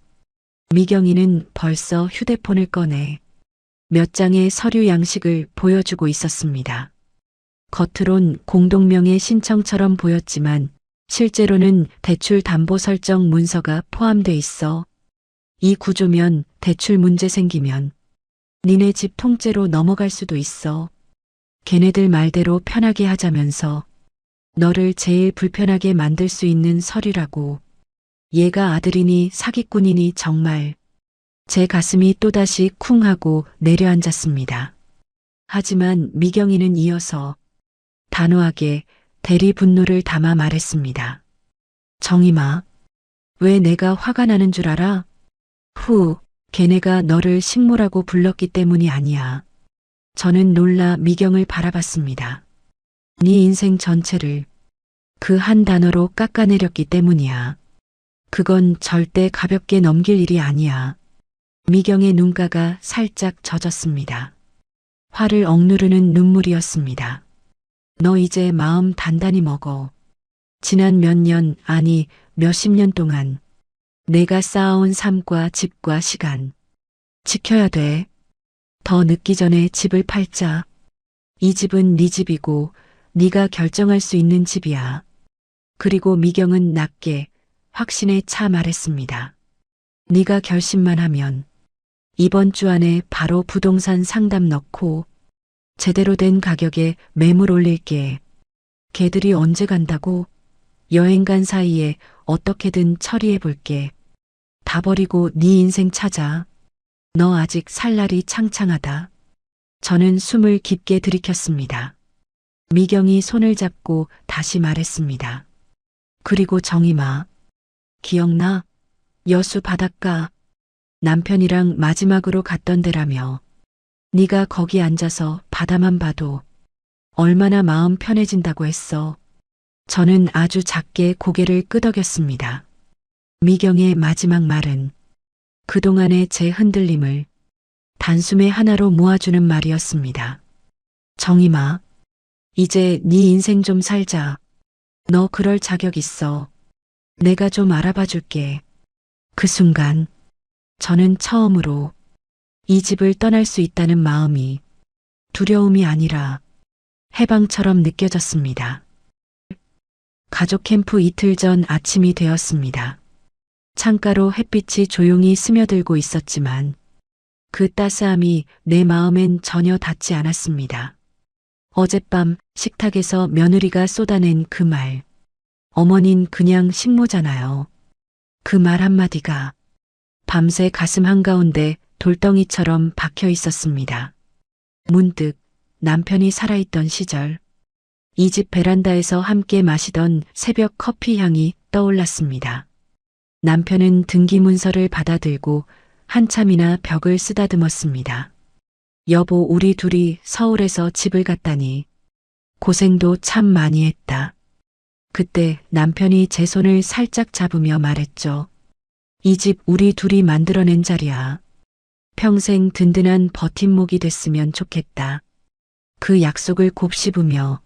B: 미경이는 벌써 휴대폰을 꺼내 몇 장의 서류 양식을 보여주고 있었습니다. 겉으론 공동명의 신청처럼 보였지만 실제로는 대출 담보 설정 문서가 포함돼 있어 이 구조면 대출 문제 생기면 니네 집 통째로 넘어갈 수도 있어. 걔네들 말대로 편하게 하자면서 너를 제일 불편하게 만들 수 있는 서류라고. 얘가 아들이니 사기꾼이니 정말. 제 가슴이 또다시 쿵 하고 내려앉았습니다. 하지만 미경이는 이어서 단호하게 대리 분노를 담아 말했습니다. 정임아, 왜 내가 화가 나는 줄 알아? 걔네가 너를 식모라고 불렀기 때문이 아니야. 저는 놀라 미경을 바라봤습니다. 네 인생 전체를 그 한 단어로 깎아내렸기 때문이야. 그건 절대 가볍게 넘길 일이 아니야. 미경의 눈가가 살짝 젖었습니다. 화를 억누르는 눈물이었습니다. 너 이제 마음 단단히 먹어. 지난 몇 년, 아니 몇십 년 동안 내가 쌓아온 삶과 집과 시간 지켜야 돼. 더 늦기 전에 집을 팔자. 이 집은 네 집이고 네가 결정할 수 있는 집이야. 그리고 미경은 낮게 확신에 차 말했습니다. 네가 결심만 하면 이번 주 안에 바로 부동산 상담 넣고 제대로 된 가격에 매물 올릴게. 걔들이 언제 간다고? 여행 간 사이에 어떻게든 처리해 볼게. 다 버리고 네 인생 찾아. 너 아직 살 날이 창창하다. 저는 숨을 깊게 들이켰습니다. 미경이 손을 잡고 다시 말했습니다. 그리고 정임아, 기억나? 여수 바닷가 남편이랑 마지막으로 갔던 데라며. 네가 거기 앉아서 바다만 봐도 얼마나 마음 편해진다고 했어. 저는 아주 작게 고개를 끄덕였습니다. 미경의 마지막 말은 그동안의 제 흔들림을 단숨에 하나로 모아주는 말이었습니다. 정임아, 이제 네 인생 좀 살자. 너 그럴 자격 있어. 내가 좀 알아봐 줄게. 그 순간 저는 처음으로 이 집을 떠날 수 있다는 마음이 두려움이 아니라 해방처럼 느껴졌습니다. 가족 캠프 이틀 전 아침이 되었습니다. 창가로 햇빛이 조용히 스며들고 있었지만 그 따스함이 내 마음엔 전혀 닿지 않았습니다. 어젯밤 식탁에서 며느리가 쏟아낸 그 말. 어머닌 그냥 식모잖아요. 그 말 한마디가 밤새 가슴 한가운데 돌덩이처럼 박혀 있었습니다. 문득 남편이 살아있던 시절, 이 집 베란다에서 함께 마시던 새벽 커피 향이 떠올랐습니다. 남편은 등기 문서를 받아들고 한참이나 벽을 쓰다듬었습니다. 여보, 우리 둘이 서울에서 집을 갔다니 고생도 참 많이 했다. 그때 남편이 제 손을 살짝 잡으며 말했죠. 이 집 우리 둘이 만들어낸 자리야. 평생 든든한 버팀목이 됐으면 좋겠다. 그 약속을 곱씹으며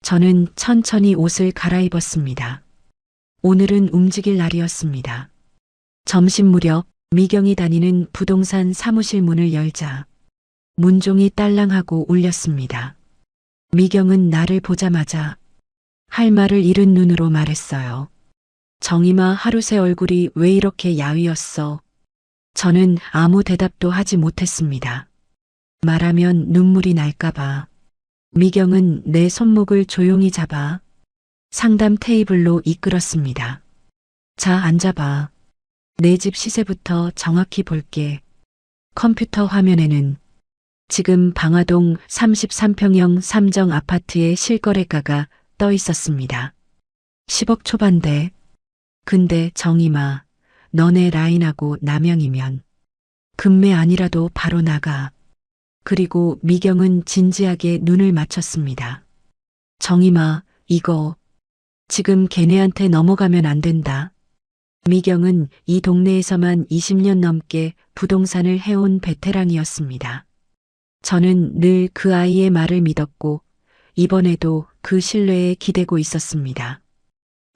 B: 저는 천천히 옷을 갈아입었습니다. 오늘은 움직일 날이었습니다. 점심 무렵 미경이 다니는 부동산 사무실 문을 열자 문종이 딸랑하고 울렸습니다. 미경은 나를 보자마자 할 말을 잃은 눈으로 말했어요. 정임아, 하루새 얼굴이 왜 이렇게 야위었어? 저는 아무 대답도 하지 못했습니다. 말하면 눈물이 날까봐. 미경은 내 손목을 조용히 잡아 상담 테이블로 이끌었습니다. 자, 앉아봐. 내 집 시세부터 정확히 볼게. 컴퓨터 화면에는 지금 방화동 33평형 삼정 아파트의 실거래가가 떠 있었습니다. 10억 초반대. 근데 정임아, 너네 라인하고 남양이면 금매 아니라도 바로 나가. 그리고 미경은 진지하게 눈을 맞췄습니다. 정임아, 이거 지금 걔네한테 넘어가면 안 된다. 미경은 이 동네에서만 20년 넘게 부동산을 해온 베테랑이었습니다. 저는 늘 그 아이의 말을 믿었고 이번에도 그 신뢰에 기대고 있었습니다.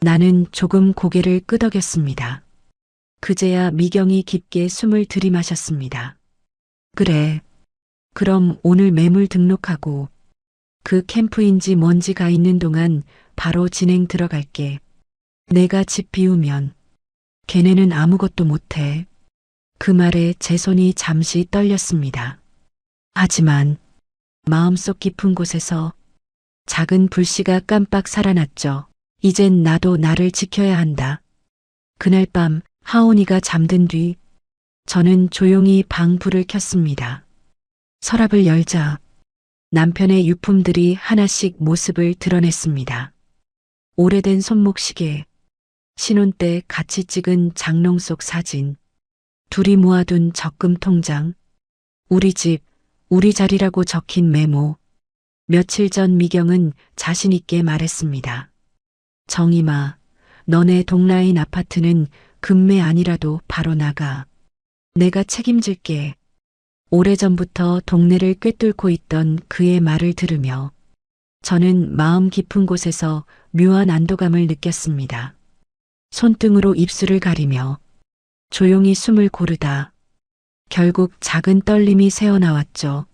B: 나는 조금 고개를 끄덕였습니다. 그제야 미경이 깊게 숨을 들이마셨습니다. 그래. 그럼 오늘 매물 등록하고 그 캠프인지 뭔지 가 있는 동안 바로 진행 들어갈게. 내가 집 비우면 걔네는 아무것도 못해. 그 말에 제 손이 잠시 떨렸습니다. 하지만 마음속 깊은 곳에서 작은 불씨가 깜빡 살아났죠. 이젠 나도 나를 지켜야 한다. 그날 밤 하온이가 잠든 뒤 저는 조용히 방 불을 켰습니다. 서랍을 열자 남편의 유품들이 하나씩 모습을 드러냈습니다. 오래된 손목시계, 신혼 때 같이 찍은 장롱 속 사진, 둘이 모아둔 적금 통장, 우리 집, 우리 자리라고 적힌 메모. 며칠 전 미경은 자신 있게 말했습니다. 정임아, 너네 동라인 아파트는 금매 아니라도 바로 나가. 내가 책임질게. 오래전부터 동네를 꿰뚫고 있던 그의 말을 들으며 저는 마음 깊은 곳에서 묘한 안도감을 느꼈습니다. 손등으로 입술을 가리며 조용히 숨을 고르다 결국 작은 떨림이 새어나왔죠.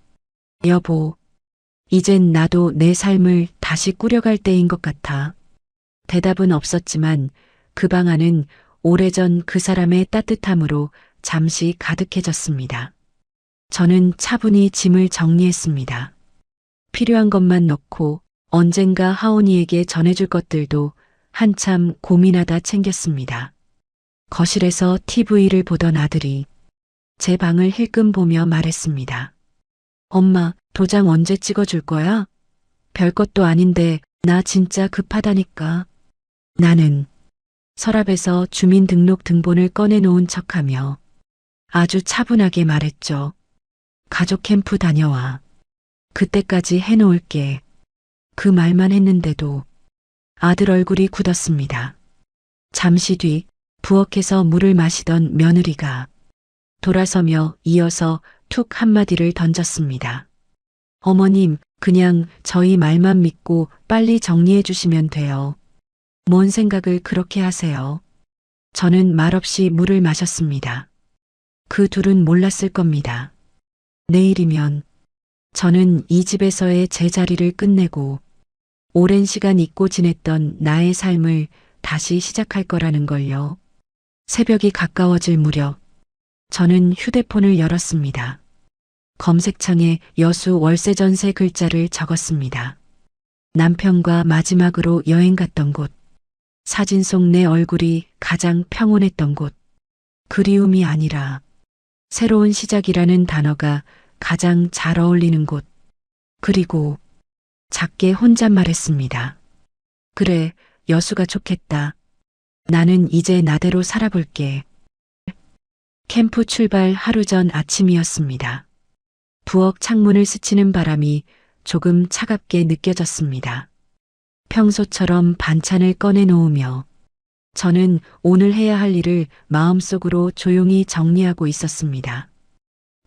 B: 여보, 이젠 나도 내 삶을 다시 꾸려갈 때인 것 같아. 대답은 없었지만 그 방 안은 오래전 그 사람의 따뜻함으로 잠시 가득해졌습니다. 저는 차분히 짐을 정리했습니다. 필요한 것만 넣고 언젠가 하온이에게 전해줄 것들도 한참 고민하다 챙겼습니다. 거실에서 TV를 보던 아들이 제 방을 힐끔 보며 말했습니다. 엄마, 도장 언제 찍어줄 거야? 별것도 아닌데 나 진짜 급하다니까. 나는 서랍에서 주민등록 등본을 꺼내놓은 척하며 아주 차분하게 말했죠. 가족 캠프 다녀와. 그때까지 해놓을게. 그 말만 했는데도 아들 얼굴이 굳었습니다. 잠시 뒤 부엌에서 물을 마시던 며느리가 돌아서며 이어서 툭 한마디를 던졌습니다. 어머님, 그냥 저희 말만 믿고 빨리 정리해 주시면 돼요. 뭔 생각을 그렇게 하세요? 저는 말없이 물을 마셨습니다. 그 둘은 몰랐을 겁니다. 내일이면 저는 이 집에서의 제 자리를 끝내고 오랜 시간 잊고 지냈던 나의 삶을 다시 시작할 거라는 걸요. 새벽이 가까워질 무렵 저는 휴대폰을 열었습니다. 검색창에 여수 월세 전세 글자를 적었습니다. 남편과 마지막으로 여행 갔던 곳, 사진 속 내 얼굴이 가장 평온했던 곳, 그리움이 아니라 새로운 시작이라는 단어가 가장 잘 어울리는 곳, 그리고 작게 혼잣말했습니다. 그래, 여수가 좋겠다. 나는 이제 나대로 살아볼게. 캠프 출발 하루 전 아침이었습니다. 부엌 창문을 스치는 바람이 조금 차갑게 느껴졌습니다. 평소처럼 반찬을 꺼내 놓으며 저는 오늘 해야 할 일을 마음속으로 조용히 정리하고 있었습니다.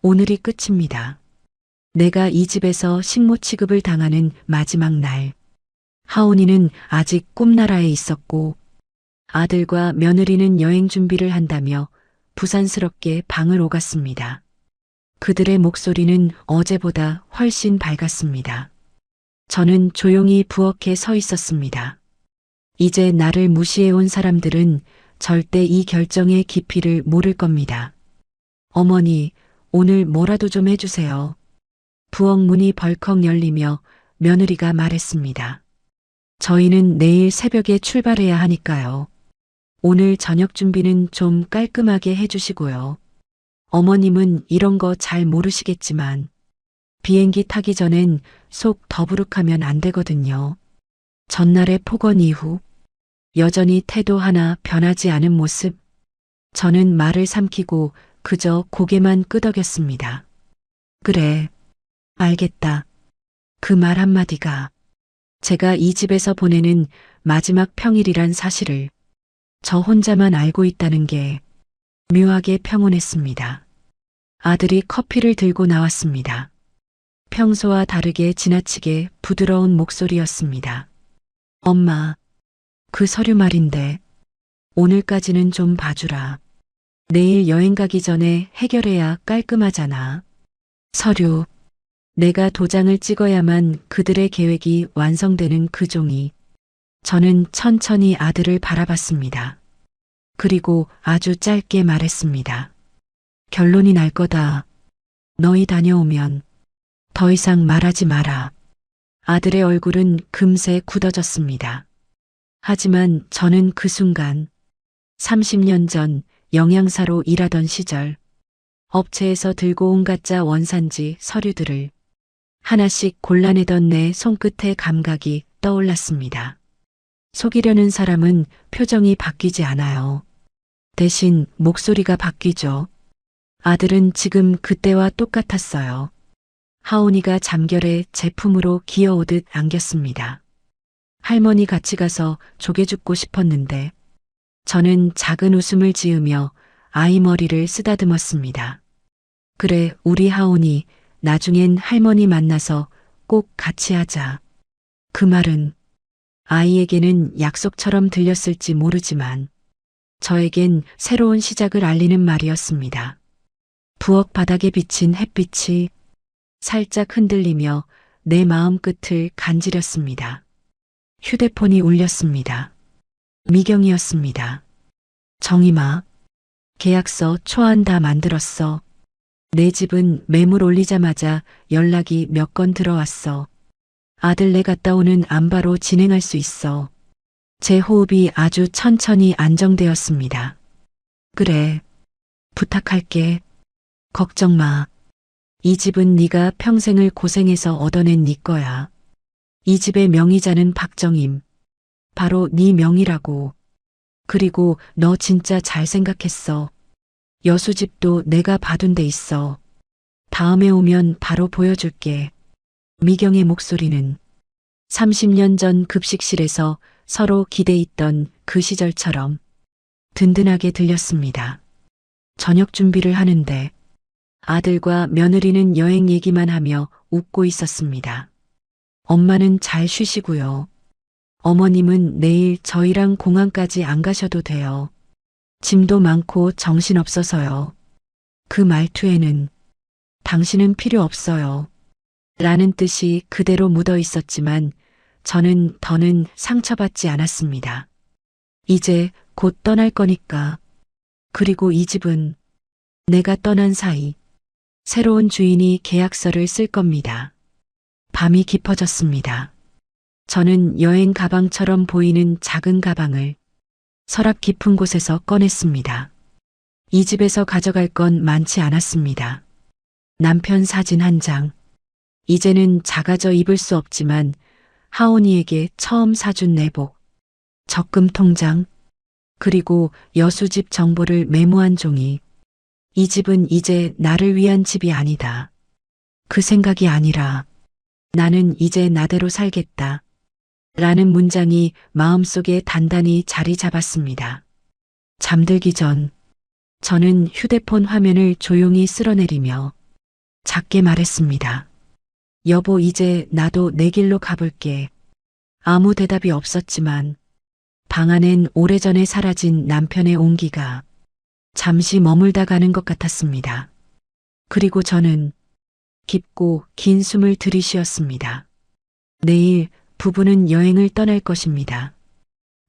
B: 오늘이 끝입니다. 내가 이 집에서 식모 취급을 당하는 마지막 날. 하온이는 아직 꿈나라에 있었고 아들과 며느리는 여행 준비를 한다며 부산스럽게 방을 오갔습니다. 그들의 목소리는 어제보다 훨씬 밝았습니다. 저는 조용히 부엌에 서 있었습니다. 이제 나를 무시해온 사람들은 절대 이 결정의 깊이를 모를 겁니다. 어머니, 오늘 뭐라도 좀 해주세요. 부엌 문이 벌컥 열리며 며느리가 말했습니다. 저희는 내일 새벽에 출발해야 하니까요. 오늘 저녁 준비는 좀 깔끔하게 해주시고요. 어머님은 이런 거 잘 모르시겠지만 비행기 타기 전엔 속 더부룩하면 안 되거든요. 전날의 폭언 이후 여전히 태도 하나 변하지 않은 모습. 저는 말을 삼키고 그저 고개만 끄덕였습니다. 그래, 알겠다. 그 말 한마디가 제가 이 집에서 보내는 마지막 평일이란 사실을 저 혼자만 알고 있다는 게 묘하게 평온했습니다. 아들이 커피를 들고 나왔습니다. 평소와 다르게 지나치게 부드러운 목소리였습니다. 엄마, 그 서류 말인데 오늘까지는 좀 봐주라. 내일 여행 가기 전에 해결해야 깔끔하잖아. 서류. 내가 도장을 찍어야만 그들의 계획이 완성되는 그 종이. 저는 천천히 아들을 바라봤습니다. 그리고 아주 짧게 말했습니다. 결론이 날 거다. 너희 다녀오면 더 이상 말하지 마라. 아들의 얼굴은 금세 굳어졌습니다. 하지만 저는 그 순간 30년 전 영양사로 일하던 시절 업체에서 들고 온 가짜 원산지 서류들을 하나씩 골라내던 내 손끝의 감각이 떠올랐습니다. 속이려는 사람은 표정이 바뀌지 않아요. 대신 목소리가 바뀌죠. 아들은 지금 그때와 똑같았어요. 하온이가 잠결에 제품으로 기어오듯 안겼습니다. 할머니 같이 가서 조개 줍고 싶었는데 저는 작은 웃음을 지으며 아이 머리를 쓰다듬었습니다. 그래, 우리 하온이 나중엔 할머니 만나서 꼭 같이 하자. 그 말은 아이에게는 약속처럼 들렸을지 모르지만 저에겐 새로운 시작을 알리는 말이었습니다. 부엌 바닥에 비친 햇빛이 살짝 흔들리며 내 마음 끝을 간지렸습니다. 휴대폰이 울렸습니다. 미경이었습니다. 정임아, 계약서 초안 다 만들었어. 내 집은 매물 올리자마자 연락이 몇 건 들어왔어. 아들네 갔다 오는 안바로 진행할 수 있어. 제 호흡이 아주 천천히 안정되었습니다. 그래, 부탁할게. 걱정 마. 이 집은 네가 평생을 고생해서 얻어낸 네 거야. 이 집의 명의자는 박정임. 바로 네 명이라고. 그리고 너 진짜 잘 생각했어. 여수집도 내가 봐둔 데 있어. 다음에 오면 바로 보여줄게. 미경의 목소리는 30년 전 급식실에서 서로 기대있던 그 시절처럼 든든하게 들렸습니다. 저녁 준비를 하는데 아들과 며느리는 여행 얘기만 하며 웃고 있었습니다. 엄마는 잘 쉬시고요. 어머님은 내일 저희랑 공항까지 안 가셔도 돼요. 짐도 많고 정신없어서요. 그 말투에는 당신은 필요 없어요. 라는 뜻이 그대로 묻어 있었지만 저는 더는 상처받지 않았습니다. 이제 곧 떠날 거니까. 그리고 이 집은 내가 떠난 사이 새로운 주인이 계약서를 쓸 겁니다. 밤이 깊어졌습니다. 저는 여행 가방처럼 보이는 작은 가방을 서랍 깊은 곳에서 꺼냈습니다. 이 집에서 가져갈 건 많지 않았습니다. 남편 사진 한 장. 이제는 작아져 입을 수 없지만 하온이에게 처음 사준 내복, 적금 통장, 그리고 여수집 정보를 메모한 종이. 이 집은 이제 나를 위한 집이 아니다. 그 생각이 아니라 나는 이제 나대로 살겠다. 라는 문장이 마음속에 단단히 자리 잡았습니다. 잠들기 전 저는 휴대폰 화면을 조용히 쓸어내리며 작게 말했습니다. 여보, 이제 나도 내 길로 가볼게. 아무 대답이 없었지만 방 안엔 오래전에 사라진 남편의 온기가 잠시 머물다 가는 것 같았습니다. 그리고 저는 깊고 긴 숨을 들이쉬었습니다. 내일 부부는 여행을 떠날 것입니다.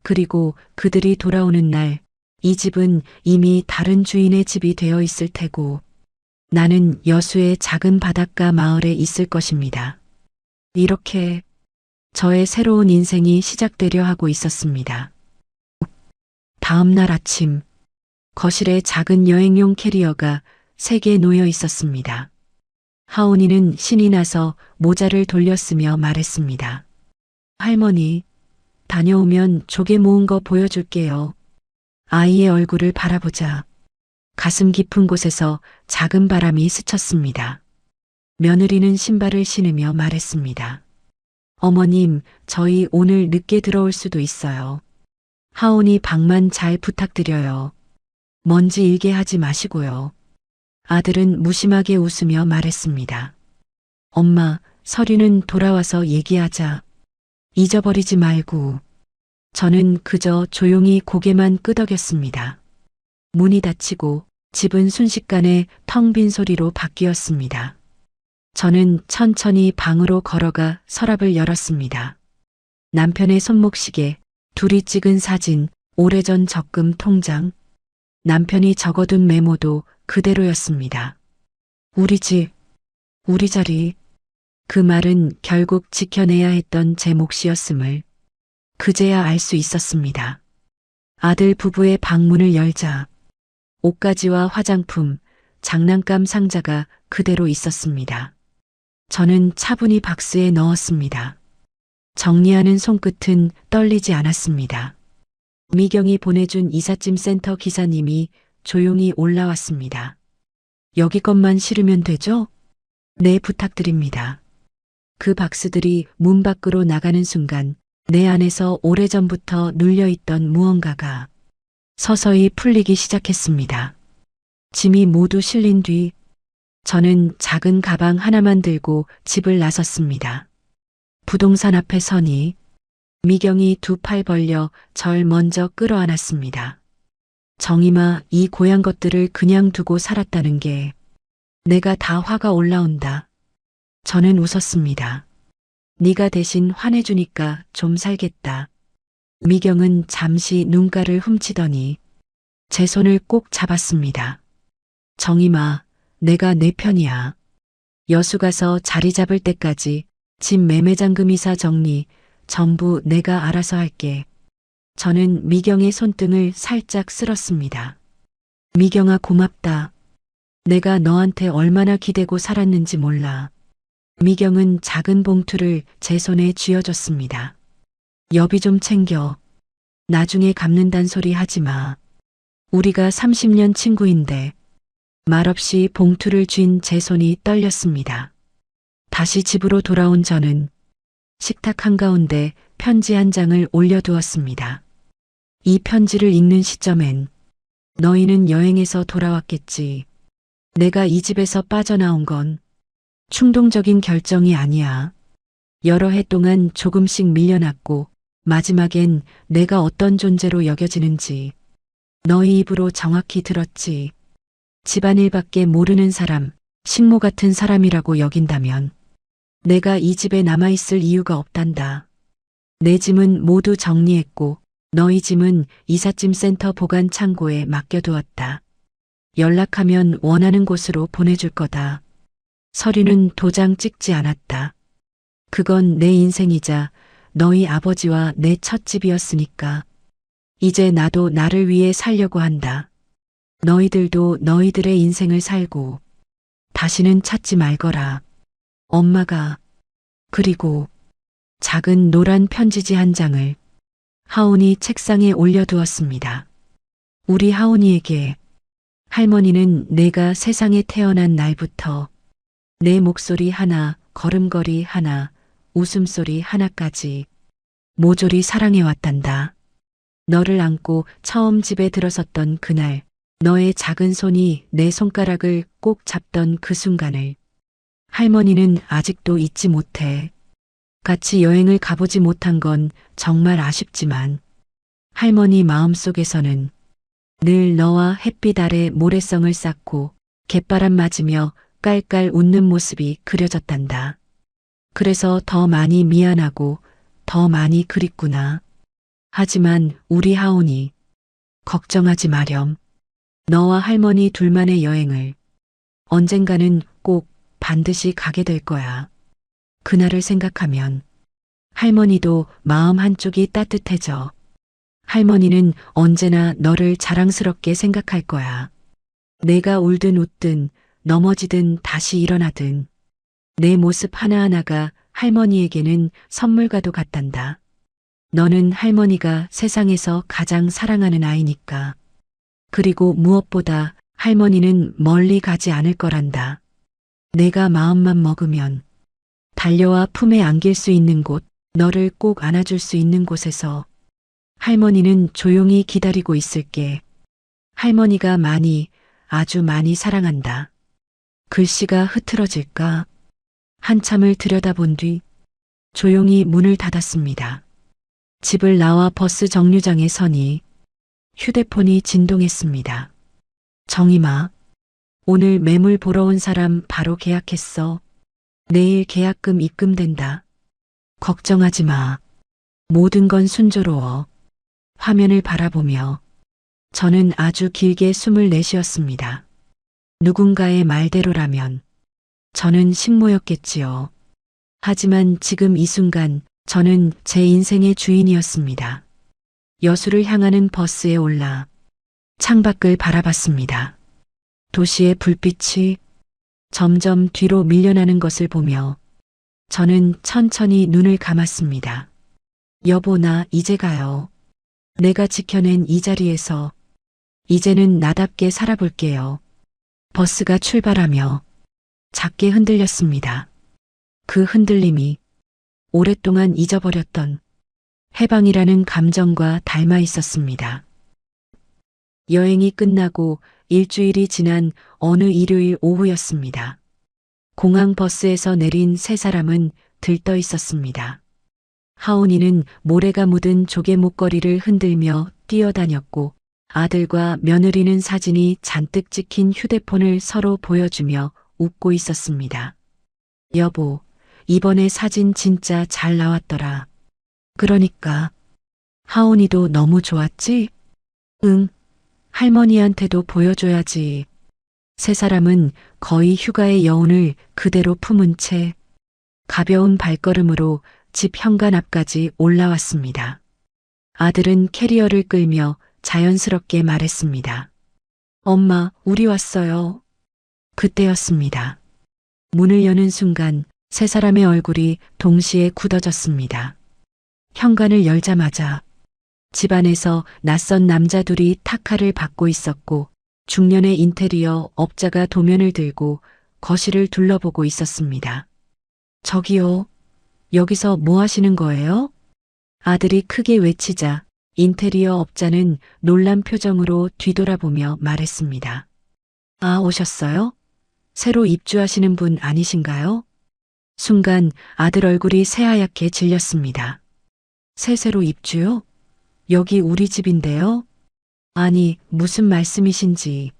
B: 그리고 그들이 돌아오는 날 이 집은 이미 다른 주인의 집이 되어 있을 테고 나는 여수의 작은 바닷가 마을에 있을 것입니다. 이렇게 저의 새로운 인생이 시작되려 하고 있었습니다. 다음 날 아침 거실에 작은 여행용 캐리어가 3개 놓여 있었습니다. 하온이는 신이 나서 모자를 돌렸으며 말했습니다. 할머니, 다녀오면 조개 모은 거 보여줄게요. 아이의 얼굴을 바라보자 가슴 깊은 곳에서 작은 바람이 스쳤습니다. 며느리는 신발을 신으며 말했습니다. 어머님, 저희 오늘 늦게 들어올 수도 있어요. 하온이 방만 잘 부탁드려요. 먼지 일게 하지 마시고요. 아들은 무심하게 웃으며 말했습니다. 엄마, 서류는 돌아와서 얘기하자. 잊어버리지 말고. 저는 그저 조용히 고개만 끄덕였습니다. 문이 닫히고 집은 순식간에 텅 빈 소리로 바뀌었습니다. 저는 천천히 방으로 걸어가 서랍을 열었습니다. 남편의 손목시계, 둘이 찍은 사진, 오래전 적금 통장, 남편이 적어둔 메모도 그대로였습니다. 우리 집, 우리 자리. 그 말은 결국 지켜내야 했던 제 몫이었음을 그제야 알 수 있었습니다. 아들 부부의 방문을 열자 옷가지와 화장품, 장난감 상자가 그대로 있었습니다. 저는 차분히 박스에 넣었습니다. 정리하는 손끝은 떨리지 않았습니다. 미경이 보내준 이삿짐 센터 기사님이 조용히 올라왔습니다. 여기 것만 실으면 되죠? 네, 부탁드립니다. 그 박스들이 문 밖으로 나가는 순간 내 안에서 오래전부터 눌려있던 무언가가 서서히 풀리기 시작했습니다. 짐이 모두 실린 뒤 저는 작은 가방 하나만 들고 집을 나섰습니다. 부동산 앞에 서니 미경이 두 팔 벌려 절 먼저 끌어안았습니다. 정임아, 이 고향 것들을 그냥 두고 살았다는 게 내가 다 화가 올라온다. 저는 웃었습니다. 네가 대신 화내주니까 좀 살겠다. 미경은 잠시 눈가를 훔치더니 제 손을 꼭 잡았습니다. 정임아, 내가 내 편이야. 여수 가서 자리 잡을 때까지 집 매매잔금 이사 정리 전부 내가 알아서 할게. 저는 미경의 손등을 살짝 쓸었습니다. 미경아, 고맙다. 내가 너한테 얼마나 기대고 살았는지 몰라. 미경은 작은 봉투를 제 손에 쥐어줬습니다. 여비 좀 챙겨. 나중에 갚는단 소리 하지 마. 우리가 30년 친구인데. 말없이 봉투를 쥔 제 손이 떨렸습니다. 다시 집으로 돌아온 저는 식탁 한가운데 편지 한 장을 올려두었습니다. 이 편지를 읽는 시점엔 너희는 여행에서 돌아왔겠지. 내가 이 집에서 빠져나온 건 충동적인 결정이 아니야. 여러 해 동안 조금씩 밀려났고 마지막엔 내가 어떤 존재로 여겨지는지 너희 입으로 정확히 들었지. 집안일밖에 모르는 사람, 식모 같은 사람이라고 여긴다면 내가 이 집에 남아있을 이유가 없단다. 내 짐은 모두 정리했고 너희 짐은 이삿짐 센터 보관 창고에 맡겨두었다. 연락하면 원하는 곳으로 보내줄 거다. 서류는 도장 찍지 않았다. 그건 내 인생이자 너희 아버지와 내 첫 집이었으니까. 이제 나도 나를 위해 살려고 한다. 너희들도 너희들의 인생을 살고 다시는 찾지 말거라. 엄마가. 그리고 작은 노란 편지지 한 장을 하온이 책상에 올려두었습니다. 우리 하온이에게. 할머니는 내가 세상에 태어난 날부터 내 목소리 하나, 걸음걸이 하나, 웃음소리 하나까지 모조리 사랑해왔단다. 너를 안고 처음 집에 들어섰던 그날, 너의 작은 손이 내 손가락을 꼭 잡던 그 순간을 할머니는 아직도 잊지 못해. 같이 여행을 가보지 못한 건 정말 아쉽지만 할머니 마음속에서는 늘 너와 햇빛 아래 모래성을 쌓고 갯바람 맞으며 깔깔 웃는 모습이 그려졌단다. 그래서 더 많이 미안하고 더 많이 그립구나. 하지만 우리 하온이 걱정하지 마렴. 너와 할머니 둘만의 여행을 언젠가는 꼭 반드시 가게 될 거야. 그날을 생각하면 할머니도 마음 한쪽이 따뜻해져. 할머니는 언제나 너를 자랑스럽게 생각할 거야. 내가 울든 웃든 넘어지든 다시 일어나든 내 모습 하나하나가 할머니에게는 선물과도 같단다. 너는 할머니가 세상에서 가장 사랑하는 아이니까. 그리고 무엇보다 할머니는 멀리 가지 않을 거란다. 내가 마음만 먹으면 달려와 품에 안길 수 있는 곳, 너를 꼭 안아줄 수 있는 곳에서 할머니는 조용히 기다리고 있을게. 할머니가 많이, 아주 많이 사랑한다. 글씨가 흐트러질까? 한참을 들여다본 뒤 조용히 문을 닫았습니다. 집을 나와 버스 정류장에 서니 휴대폰이 진동했습니다. 정임아, 오늘 매물 보러 온 사람 바로 계약했어. 내일 계약금 입금된다. 걱정하지 마. 모든 건 순조로워. 화면을 바라보며 저는 아주 길게 숨을 내쉬었습니다. 누군가의 말대로라면 저는 식모였겠지요. 하지만 지금 이 순간 저는 제 인생의 주인이었습니다. 여수를 향하는 버스에 올라 창밖을 바라봤습니다. 도시의 불빛이 점점 뒤로 밀려나는 것을 보며 저는 천천히 눈을 감았습니다. 여보, 나 이제 가요. 내가 지켜낸 이 자리에서 이제는 나답게 살아볼게요. 버스가 출발하며 작게 흔들렸습니다. 그 흔들림이 오랫동안 잊어버렸던 해방이라는 감정과 닮아 있었습니다. 여행이 끝나고 일주일이 지난 어느 일요일 오후였습니다. 공항 버스에서 내린 세 사람은 들떠 있었습니다. 하온이는 모래가 묻은 조개 목걸이를 흔들며 뛰어다녔고 아들과 며느리는 사진이 잔뜩 찍힌 휴대폰을 서로 보여주며 웃고 있었습니다. 여보, 이번에 사진 진짜 잘 나왔더라. 그러니까 하온이도 너무 좋았지? 응, 할머니한테도 보여줘야지. 세 사람은 거의 휴가의 여운을 그대로 품은 채 가벼운 발걸음으로 집 현관 앞까지 올라왔습니다. 아들은 캐리어를 끌며 자연스럽게 말했습니다. 엄마, 우리 왔어요. 그때였습니다. 문을 여는 순간 세 사람의 얼굴이 동시에 굳어졌습니다. 현관을 열자마자 집안에서 낯선 남자 둘이 타카를 받고 있었고 중년의 인테리어 업자가 도면을 들고 거실을 둘러보고 있었습니다. 저기요, 여기서 뭐 하시는 거예요? 아들이 크게 외치자 인테리어 업자는 놀란 표정으로 뒤돌아보며 말했습니다. 아, 오셨어요? 새로 입주하시는 분 아니신가요? 순간 아들 얼굴이 새하얗게 질렸습니다. 새로 입주요? 여기 우리 집인데요? 아니, 무슨 말씀이신지.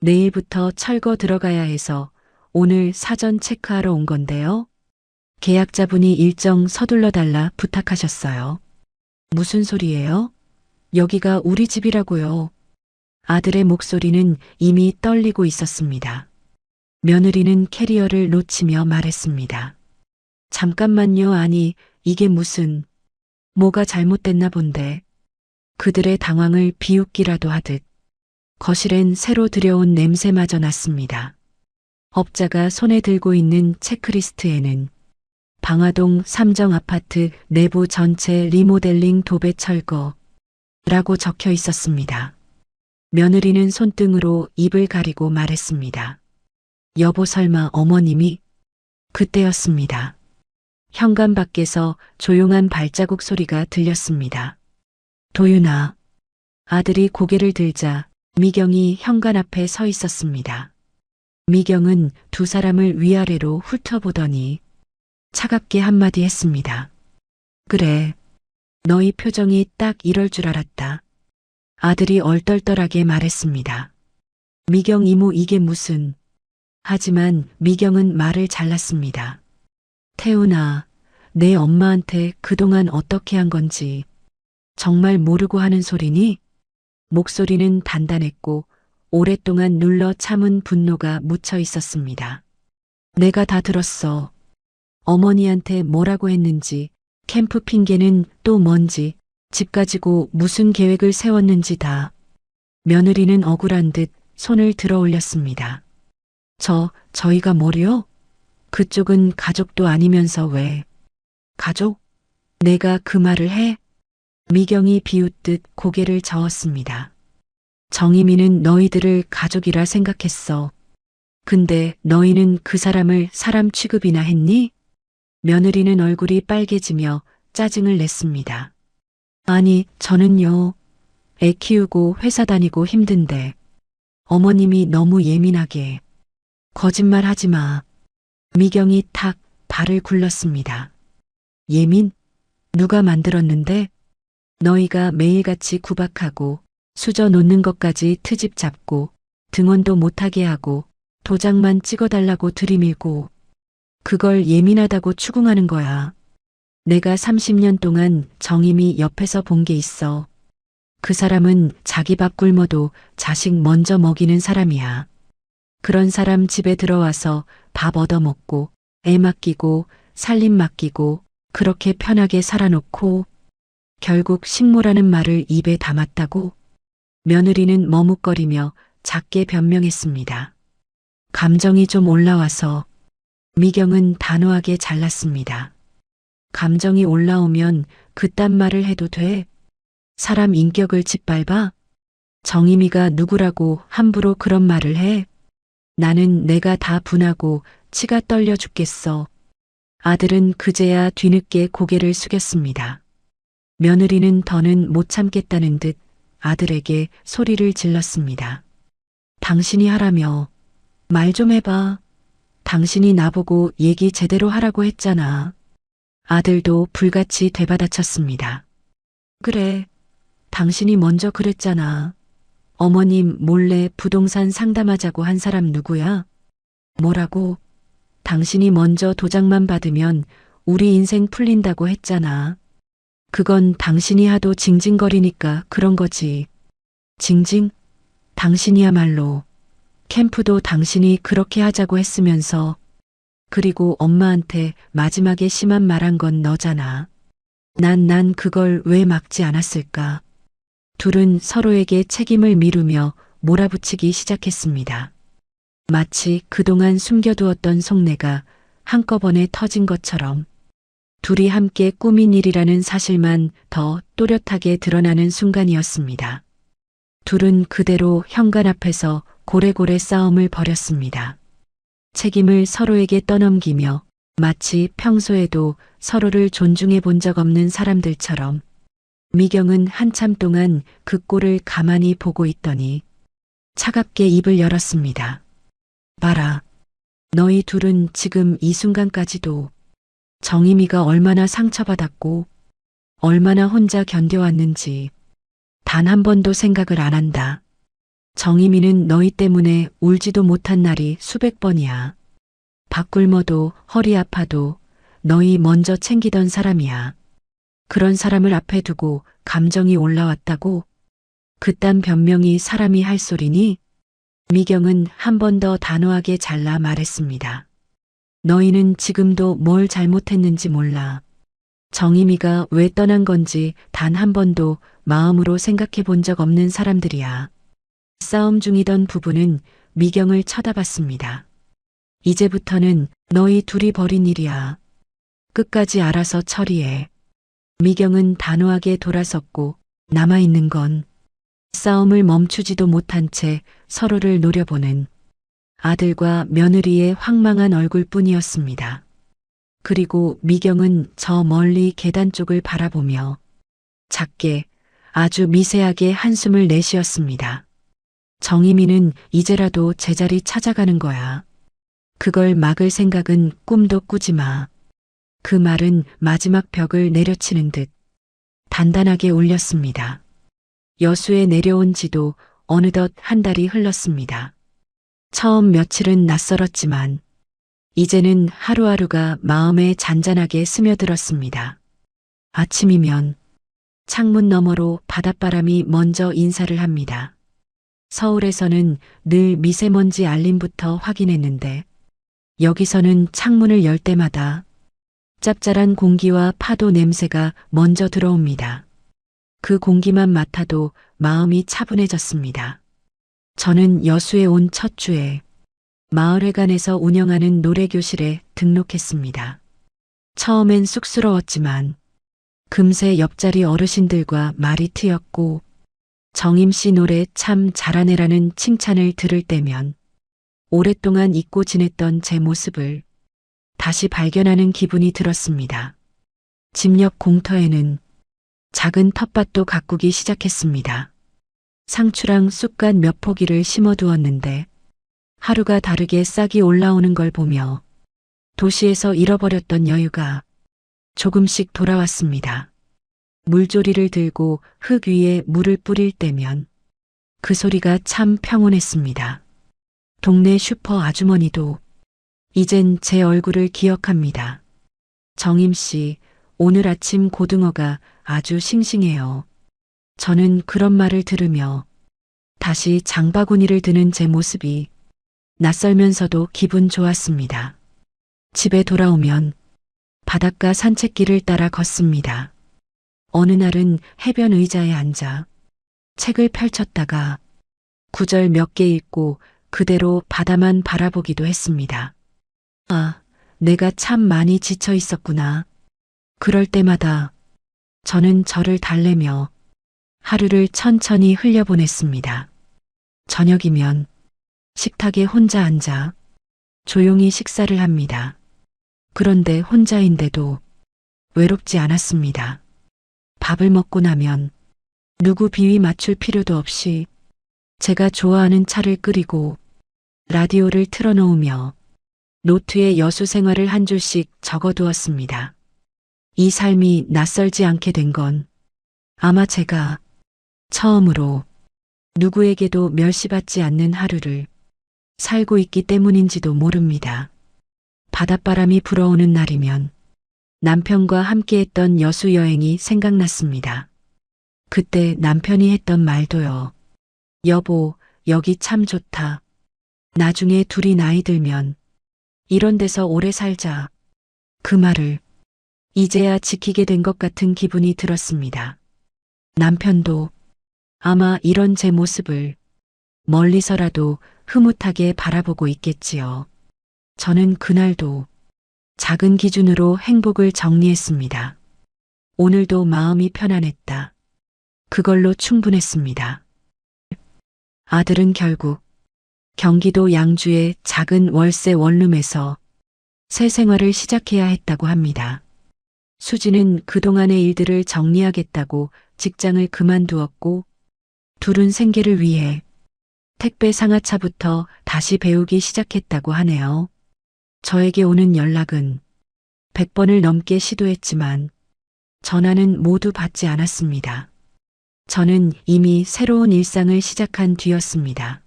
B: 내일부터 철거 들어가야 해서 오늘 사전 체크하러 온 건데요. 계약자분이 일정 서둘러 달라 부탁하셨어요. 무슨 소리예요? 여기가 우리 집이라고요. 아들의 목소리는 이미 떨리고 있었습니다. 며느리는 캐리어를 놓치며 말했습니다. 잠깐만요. 아니, 이게 무슨, 뭐가 잘못됐나 본데. 그들의 당황을 비웃기라도 하듯 거실엔 새로 들여온 냄새마저 났습니다. 업자가 손에 들고 있는 체크리스트에는 방화동 삼정 아파트 내부 전체 리모델링 도배 철거라고 적혀 있었습니다. 며느리는 손등으로 입을 가리고 말했습니다. 여보, 설마 어머님이? 그때였습니다. 현관 밖에서 조용한 발자국 소리가 들렸습니다. 도윤아. 아들이 고개를 들자 미경이 현관 앞에 서 있었습니다. 미경은 두 사람을 위아래로 훑어보더니 차갑게 한마디 했습니다. 그래, 너희 표정이 딱 이럴 줄 알았다. 아들이 얼떨떨하게 말했습니다. 미경 이모, 이게 무슨. 하지만 미경은 말을 잘랐습니다. 태훈아, 내 엄마한테 그동안 어떻게 한 건지 정말 모르고 하는 소리니? 목소리는 단단했고 오랫동안 눌러 참은 분노가 묻혀 있었습니다. 내가 다 들었어. 어머니한테 뭐라고 했는지, 캠프 핑계는 또 뭔지, 집 가지고 무슨 계획을 세웠는지 다. 며느리는 억울한 듯 손을 들어 올렸습니다. 저희가 뭐요? 그쪽은 가족도 아니면서 왜? 가족? 내가 그 말을 해? 미경이 비웃듯 고개를 저었습니다. 정희미는 너희들을 가족이라 생각했어. 근데 너희는 그 사람을 사람 취급이나 했니? 며느리는 얼굴이 빨개지며 짜증을 냈습니다. 아니, 저는요. 애 키우고 회사 다니고 힘든데 어머님이 너무 예민하게. 거짓말 하지 마. 미경이 탁 발을 굴렀습니다. 예민? 누가 만들었는데? 너희가 매일같이 구박하고 수저 놓는 것까지 트집 잡고 등원도 못하게 하고 도장만 찍어달라고 들이밀고 그걸 예민하다고 추궁하는 거야. 내가 30년 동안 정임이 옆에서 본 게 있어. 그 사람은 자기 밥 굶어도 자식 먼저 먹이는 사람이야. 그런 사람 집에 들어와서 밥 얻어먹고 애 맡기고 살림 맡기고 그렇게 편하게 살아놓고 결국 식모라는 말을 입에 담았다고 며느리는 머뭇거리며 작게 변명했습니다. 감정이 좀 올라와서 미경은 단호하게 잘랐습니다. 감정이 올라오면 그딴 말을 해도 돼? 사람 인격을 짓밟아? 정임이가 누구라고 함부로 그런 말을 해? 나는 내가 다 분하고 치가 떨려 죽겠어. 아들은 그제야 뒤늦게 고개를 숙였습니다. 며느리는 더는 못 참겠다는 듯 아들에게 소리를 질렀습니다. 당신이 하라며 말 좀 해봐. 당신이 나보고 얘기 제대로 하라고 했잖아. 아들도 불같이 되받아쳤습니다. 그래, 당신이 먼저 그랬잖아. 어머님 몰래 부동산 상담하자고 한 사람 누구야? 뭐라고? 당신이 먼저 도장만 받으면 우리 인생 풀린다고 했잖아. 그건 당신이 하도 징징거리니까 그런 거지. 징징? 당신이야말로. 캠프도 당신이 그렇게 하자고 했으면서. 그리고 엄마한테 마지막에 심한 말한 건 너잖아. 난 그걸 왜 막지 않았을까? 둘은 서로에게 책임을 미루며 몰아붙이기 시작했습니다. 마치 그동안 숨겨두었던 속내가 한꺼번에 터진 것처럼 둘이 함께 꾸민 일이라는 사실만 더 또렷하게 드러나는 순간이었습니다. 둘은 그대로 현관 앞에서 고래고래 싸움을 벌였습니다. 책임을 서로에게 떠넘기며 마치 평소에도 서로를 존중해 본 적 없는 사람들처럼 미경은 한참 동안 그 꼴을 가만히 보고 있더니 차갑게 입을 열었습니다. 봐라. 너희 둘은 지금 이 순간까지도 정임이가 얼마나 상처받았고 얼마나 혼자 견뎌왔는지 단 한 번도 생각을 안 한다. 정임이는 너희 때문에 울지도 못한 날이 수백 번이야. 밥 굶어도 허리 아파도 너희 먼저 챙기던 사람이야. 그런 사람을 앞에 두고 감정이 올라왔다고? 그딴 변명이 사람이 할 소리니? 미경은 한 번 더 단호하게 잘라 말했습니다. 너희는 지금도 뭘 잘못했는지 몰라. 정임이가 왜 떠난 건지 단 한 번도 마음으로 생각해 본 적 없는 사람들이야. 싸움 중이던 부부는 미경을 쳐다봤습니다. 이제부터는 너희 둘이 벌인 일이야. 끝까지 알아서 처리해. 미경은 단호하게 돌아섰고 남아있는 건 싸움을 멈추지도 못한 채 서로를 노려보는 아들과 며느리의 황망한 얼굴뿐이었습니다. 그리고 미경은 저 멀리 계단 쪽을 바라보며 작게 아주 미세하게 한숨을 내쉬었습니다. 정임이는 이제라도 제자리 찾아가는 거야. 그걸 막을 생각은 꿈도 꾸지 마. 그 말은 마지막 벽을 내려치는 듯 단단하게 울렸습니다. 여수에 내려온 지도 어느덧 한 달이 흘렀습니다. 처음 며칠은 낯설었지만 이제는 하루하루가 마음에 잔잔하게 스며들었습니다. 아침이면 창문 너머로 바닷바람이 먼저 인사를 합니다. 서울에서는 늘 미세먼지 알림부터 확인했는데 여기서는 창문을 열 때마다 짭짤한 공기와 파도 냄새가 먼저 들어옵니다. 그 공기만 맡아도 마음이 차분해졌습니다. 저는 여수에 온 첫 주에 마을회관에서 운영하는 노래교실에 등록했습니다. 처음엔 쑥스러웠지만 금세 옆자리 어르신들과 말이 트였고 정임 씨 노래 참 잘하네라는 칭찬을 들을 때면 오랫동안 잊고 지냈던 제 모습을 다시 발견하는 기분이 들었습니다. 집 옆 공터에는 작은 텃밭도 가꾸기 시작했습니다. 상추랑 쑥갓 몇 포기를 심어두었는데 하루가 다르게 싹이 올라오는 걸 보며 도시에서 잃어버렸던 여유가 조금씩 돌아왔습니다. 물조리를 들고 흙 위에 물을 뿌릴 때면 그 소리가 참 평온했습니다. 동네 슈퍼 아주머니도 이젠 제 얼굴을 기억합니다. 정임 씨, 오늘 아침 고등어가 아주 싱싱해요. 저는 그런 말을 들으며 다시 장바구니를 드는 제 모습이 낯설면서도 기분 좋았습니다. 집에 돌아오면 바닷가 산책길을 따라 걷습니다. 어느 날은 해변 의자에 앉아 책을 펼쳤다가 구절 몇 개 읽고 그대로 바다만 바라보기도 했습니다. 아, 내가 참 많이 지쳐 있었구나. 그럴 때마다 저는 저를 달래며 하루를 천천히 흘려보냈습니다. 저녁이면 식탁에 혼자 앉아 조용히 식사를 합니다. 그런데 혼자인데도 외롭지 않았습니다. 밥을 먹고 나면 누구 비위 맞출 필요도 없이 제가 좋아하는 차를 끓이고 라디오를 틀어놓으며 노트에 여수 생활을 한 줄씩 적어두었습니다. 이 삶이 낯설지 않게 된 건 아마 제가 처음으로 누구에게도 멸시받지 않는 하루를 살고 있기 때문인지도 모릅니다. 바닷바람이 불어오는 날이면 남편과 함께했던 여수 여행이 생각났습니다. 그때 남편이 했던 말도요. 여보, 여기 참 좋다. 나중에 둘이 나이 들면 이런 데서 오래 살자. 그 말을 이제야 지키게 된 것 같은 기분이 들었습니다. 남편도 아마 이런 제 모습을 멀리서라도 흐뭇하게 바라보고 있겠지요. 저는 그날도 작은 기준으로 행복을 정리했습니다. 오늘도 마음이 편안했다. 그걸로 충분했습니다. 아들은 결국 경기도 양주의 작은 월세 원룸에서 새 생활을 시작해야 했다고 합니다. 수지는 그동안의 일들을 정리하겠다고 직장을 그만두었고 둘은 생계를 위해 택배 상하차부터 다시 배우기 시작했다고 하네요. 저에게 오는 연락은 100번을 넘게 시도했지만 전화는 모두 받지 않았습니다. 저는 이미 새로운 일상을 시작한 뒤였습니다.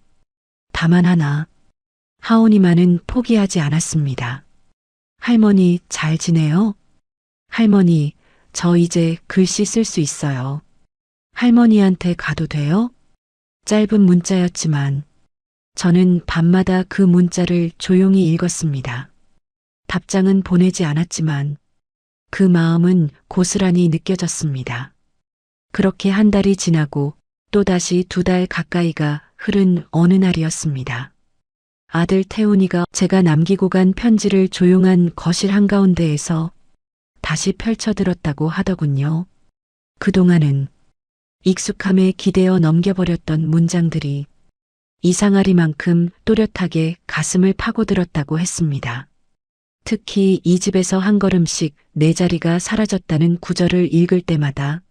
B: 다만 하나, 하온이만은 포기하지 않았습니다. 할머니 잘 지내요? 할머니, 저 이제 글씨 쓸 수 있어요. 할머니한테 가도 돼요? 짧은 문자였지만 저는 밤마다 그 문자를 조용히 읽었습니다. 답장은 보내지 않았지만 그 마음은 고스란히 느껴졌습니다. 그렇게 한 달이 지나고 또다시 2달 가까이가 흐른 어느 날이었습니다. 아들 태훈이가 제가 남기고 간 편지를 조용한 거실 한가운데에서 다시 펼쳐들었다고 하더군요. 그동안은 익숙함에 기대어 넘겨버렸던 문장들이 이상하리만큼 또렷하게 가슴을 파고들었다고 했습니다. 특히 이 집에서 한 걸음씩 내 자리가 사라졌다는 구절을 읽을 때마다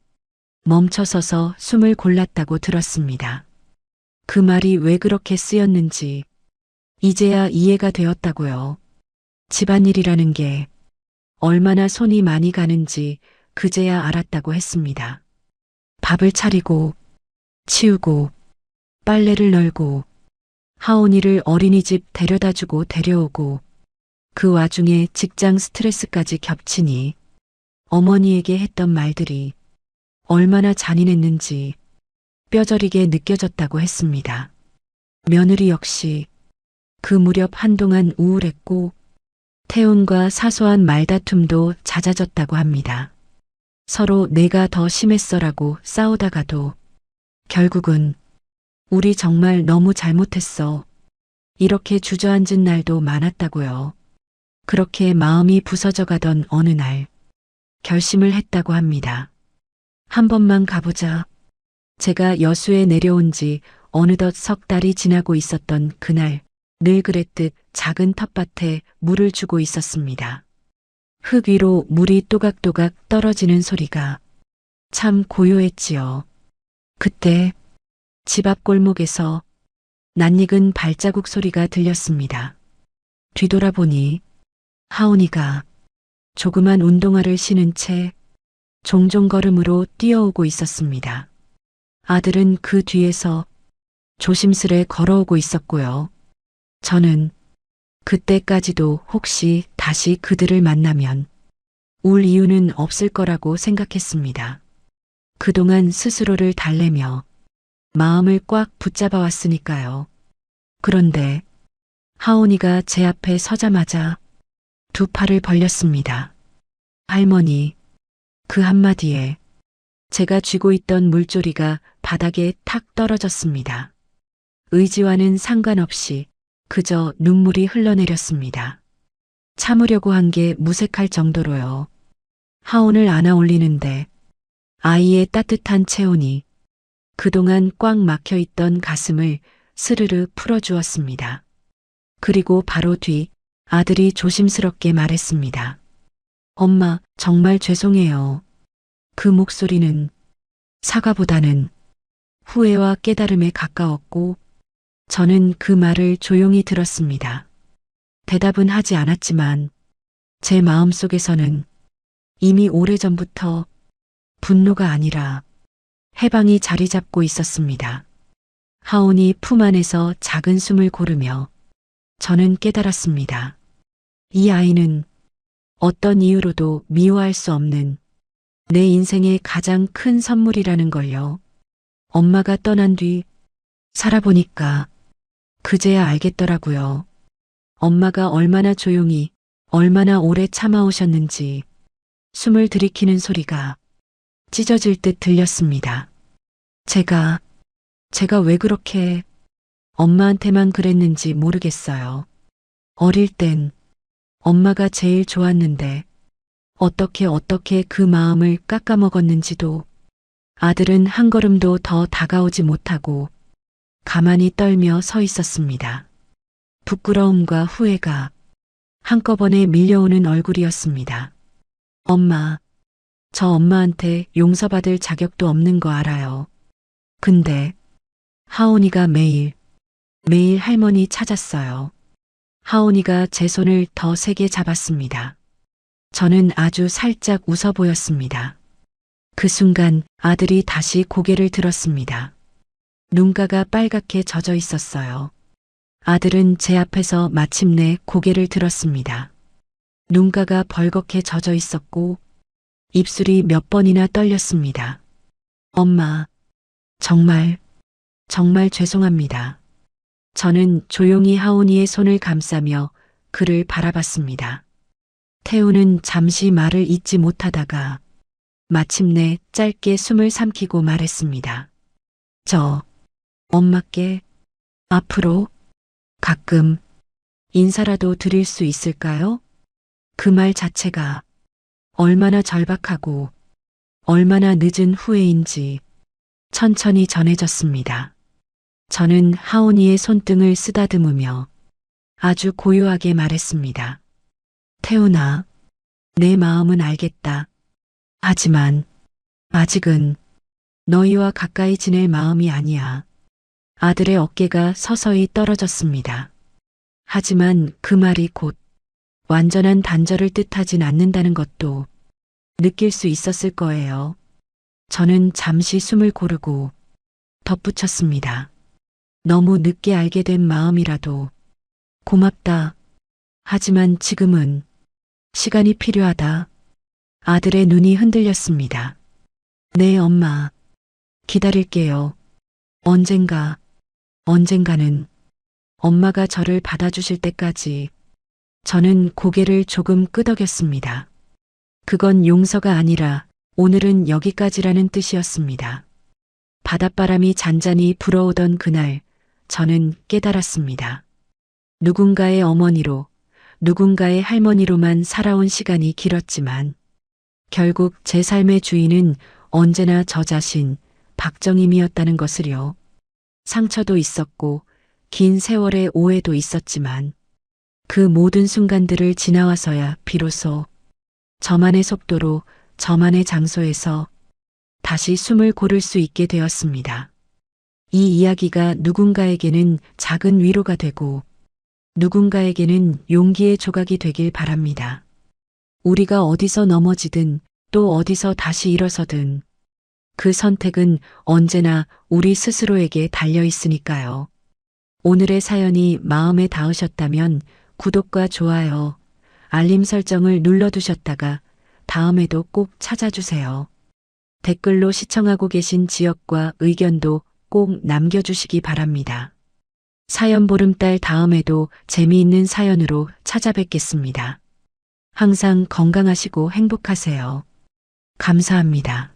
B: 멈춰서서 숨을 골랐다고 들었습니다. 그 말이 왜 그렇게 쓰였는지 이제야 이해가 되었다고요. 집안일이라는 게 얼마나 손이 많이 가는지 그제야 알았다고 했습니다. 밥을 차리고 치우고 빨래를 널고 하온이를 어린이집 데려다주고 데려오고 그 와중에 직장 스트레스까지 겹치니 어머니에게 했던 말들이 얼마나 잔인했는지 뼈저리게 느껴졌다고 했습니다. 며느리 역시 그 무렵 한동안 우울했고 태훈과 사소한 말다툼도 잦아졌다고 합니다. 서로 내가 더 심했어라고 싸우다가도 결국은 우리 정말 너무 잘못했어. 이렇게 주저앉은 날도 많았다고요. 그렇게 마음이 부서져 가던 어느 날 결심을 했다고 합니다. 한 번만 가보자. 제가 여수에 내려온 지 어느덧 석 달이 지나고 있었던 그날 늘 그랬듯 작은 텃밭에 물을 주고 있었습니다. 흙 위로 물이 또각또각 떨어지는 소리가 참 고요했지요. 그때 집 앞 골목에서 낯익은 발자국 소리가 들렸습니다. 뒤돌아보니 하온이가 조그만 운동화를 신은 채 종종 걸음으로 뛰어오고 있었습니다. 아들은 그 뒤에서 조심스레 걸어오고 있었고요. 저는 그때까지도 혹시 다시 그들을 만나면 울 이유는 없을 거라고 생각했습니다. 그동안 스스로를 달래며 마음을 꽉 붙잡아 왔으니까요. 그런데 하온이가 제 앞에 서자마자 두 팔을 벌렸습니다. 할머니, 그 한마디에 제가 쥐고 있던 물조리가 바닥에 탁 떨어졌습니다. 의지와는 상관없이 그저 눈물이 흘러내렸습니다. 참으려고 한 게 무색할 정도로요. 하온을 안아 올리는데 아이의 따뜻한 체온이 그동안 꽉 막혀 있던 가슴을 스르르 풀어주었습니다. 그리고 바로 뒤 아들이 조심스럽게 말했습니다. 엄마, 정말 죄송해요. 그 목소리는 사과보다는 후회와 깨달음에 가까웠고 저는 그 말을 조용히 들었습니다. 대답은 하지 않았지만 제 마음속에서는 이미 오래전부터 분노가 아니라 해방이 자리 잡고 있었습니다. 하온이 품 안에서 작은 숨을 고르며 저는 깨달았습니다. 이 아이는 어떤 이유로도 미워할 수 없는 내 인생의 가장 큰 선물이라는 걸요. 엄마가 떠난 뒤 살아보니까 그제야 알겠더라고요. 엄마가 얼마나 조용히, 얼마나 오래 참아오셨는지 숨을 들이키는 소리가 찢어질 듯 들렸습니다. 제가 왜 그렇게 엄마한테만 그랬는지 모르겠어요. 어릴 땐 엄마가 제일 좋았는데 어떻게 그 마음을 깎아먹었는지도 아들은 한 걸음도 더 다가오지 못하고 가만히 떨며 서 있었습니다. 부끄러움과 후회가 한꺼번에 밀려오는 얼굴이었습니다. 엄마, 저 엄마한테 용서받을 자격도 없는 거 알아요. 근데 하온이가 매일 할머니 찾았어요. 하온이가 제 손을 더 세게 잡았습니다. 저는 아주 살짝 웃어 보였습니다. 그 순간 아들이 다시 고개를 들었습니다. 눈가가 빨갛게 젖어 있었어요. 아들은 제 앞에서 마침내 고개를 들었습니다. 눈가가 벌겋게 젖어 있었고 입술이 몇 번이나 떨렸습니다. 엄마, 정말 죄송합니다. 저는 조용히 하온이의 손을 감싸며 그를 바라봤습니다. 태우는 잠시 말을 잇지 못하다가 마침내 짧게 숨을 삼키고 말했습니다. 저 엄마께 앞으로 가끔 인사라도 드릴 수 있을까요? 그 말 자체가 얼마나 절박하고 얼마나 늦은 후회인지 천천히 전해졌습니다. 저는 하온이의 손등을 쓰다듬으며 아주 고요하게 말했습니다. 태훈아, 내 마음은 알겠다. 하지만 아직은 너희와 가까이 지낼 마음이 아니야. 아들의 어깨가 서서히 떨어졌습니다. 하지만 그 말이 곧 완전한 단절을 뜻하진 않는다는 것도 느낄 수 있었을 거예요. 저는 잠시 숨을 고르고 덧붙였습니다. 너무 늦게 알게 된 마음이라도 고맙다. 하지만 지금은 시간이 필요하다. 아들의 눈이 흔들렸습니다. 네, 엄마. 기다릴게요. 언젠가는 엄마가 저를 받아주실 때까지. 저는 고개를 조금 끄덕였습니다. 그건 용서가 아니라 오늘은 여기까지라는 뜻이었습니다. 바닷바람이 잔잔히 불어오던 그날 저는 깨달았습니다. 누군가의 어머니로, 누군가의 할머니로만 살아온 시간이 길었지만 결국 제 삶의 주인은 언제나 저 자신 박정임이었다는 것을요. 상처도 있었고 긴 세월의 오해도 있었지만 그 모든 순간들을 지나와서야 비로소 저만의 속도로 저만의 장소에서 다시 숨을 고를 수 있게 되었습니다. 이 이야기가 누군가에게는 작은 위로가 되고 누군가에게는 용기의 조각이 되길 바랍니다. 우리가 어디서 넘어지든 또 어디서 다시 일어서든 그 선택은 언제나 우리 스스로에게 달려 있으니까요. 오늘의 사연이 마음에 닿으셨다면 구독과 좋아요, 알림 설정을 눌러두셨다가 다음에도 꼭 찾아주세요. 댓글로 시청하고 계신 지역과 의견도 꼭 남겨주시기 바랍니다. 사연 보름달 다음에도 재미있는 사연으로 찾아뵙겠습니다. 항상 건강하시고 행복하세요. 감사합니다.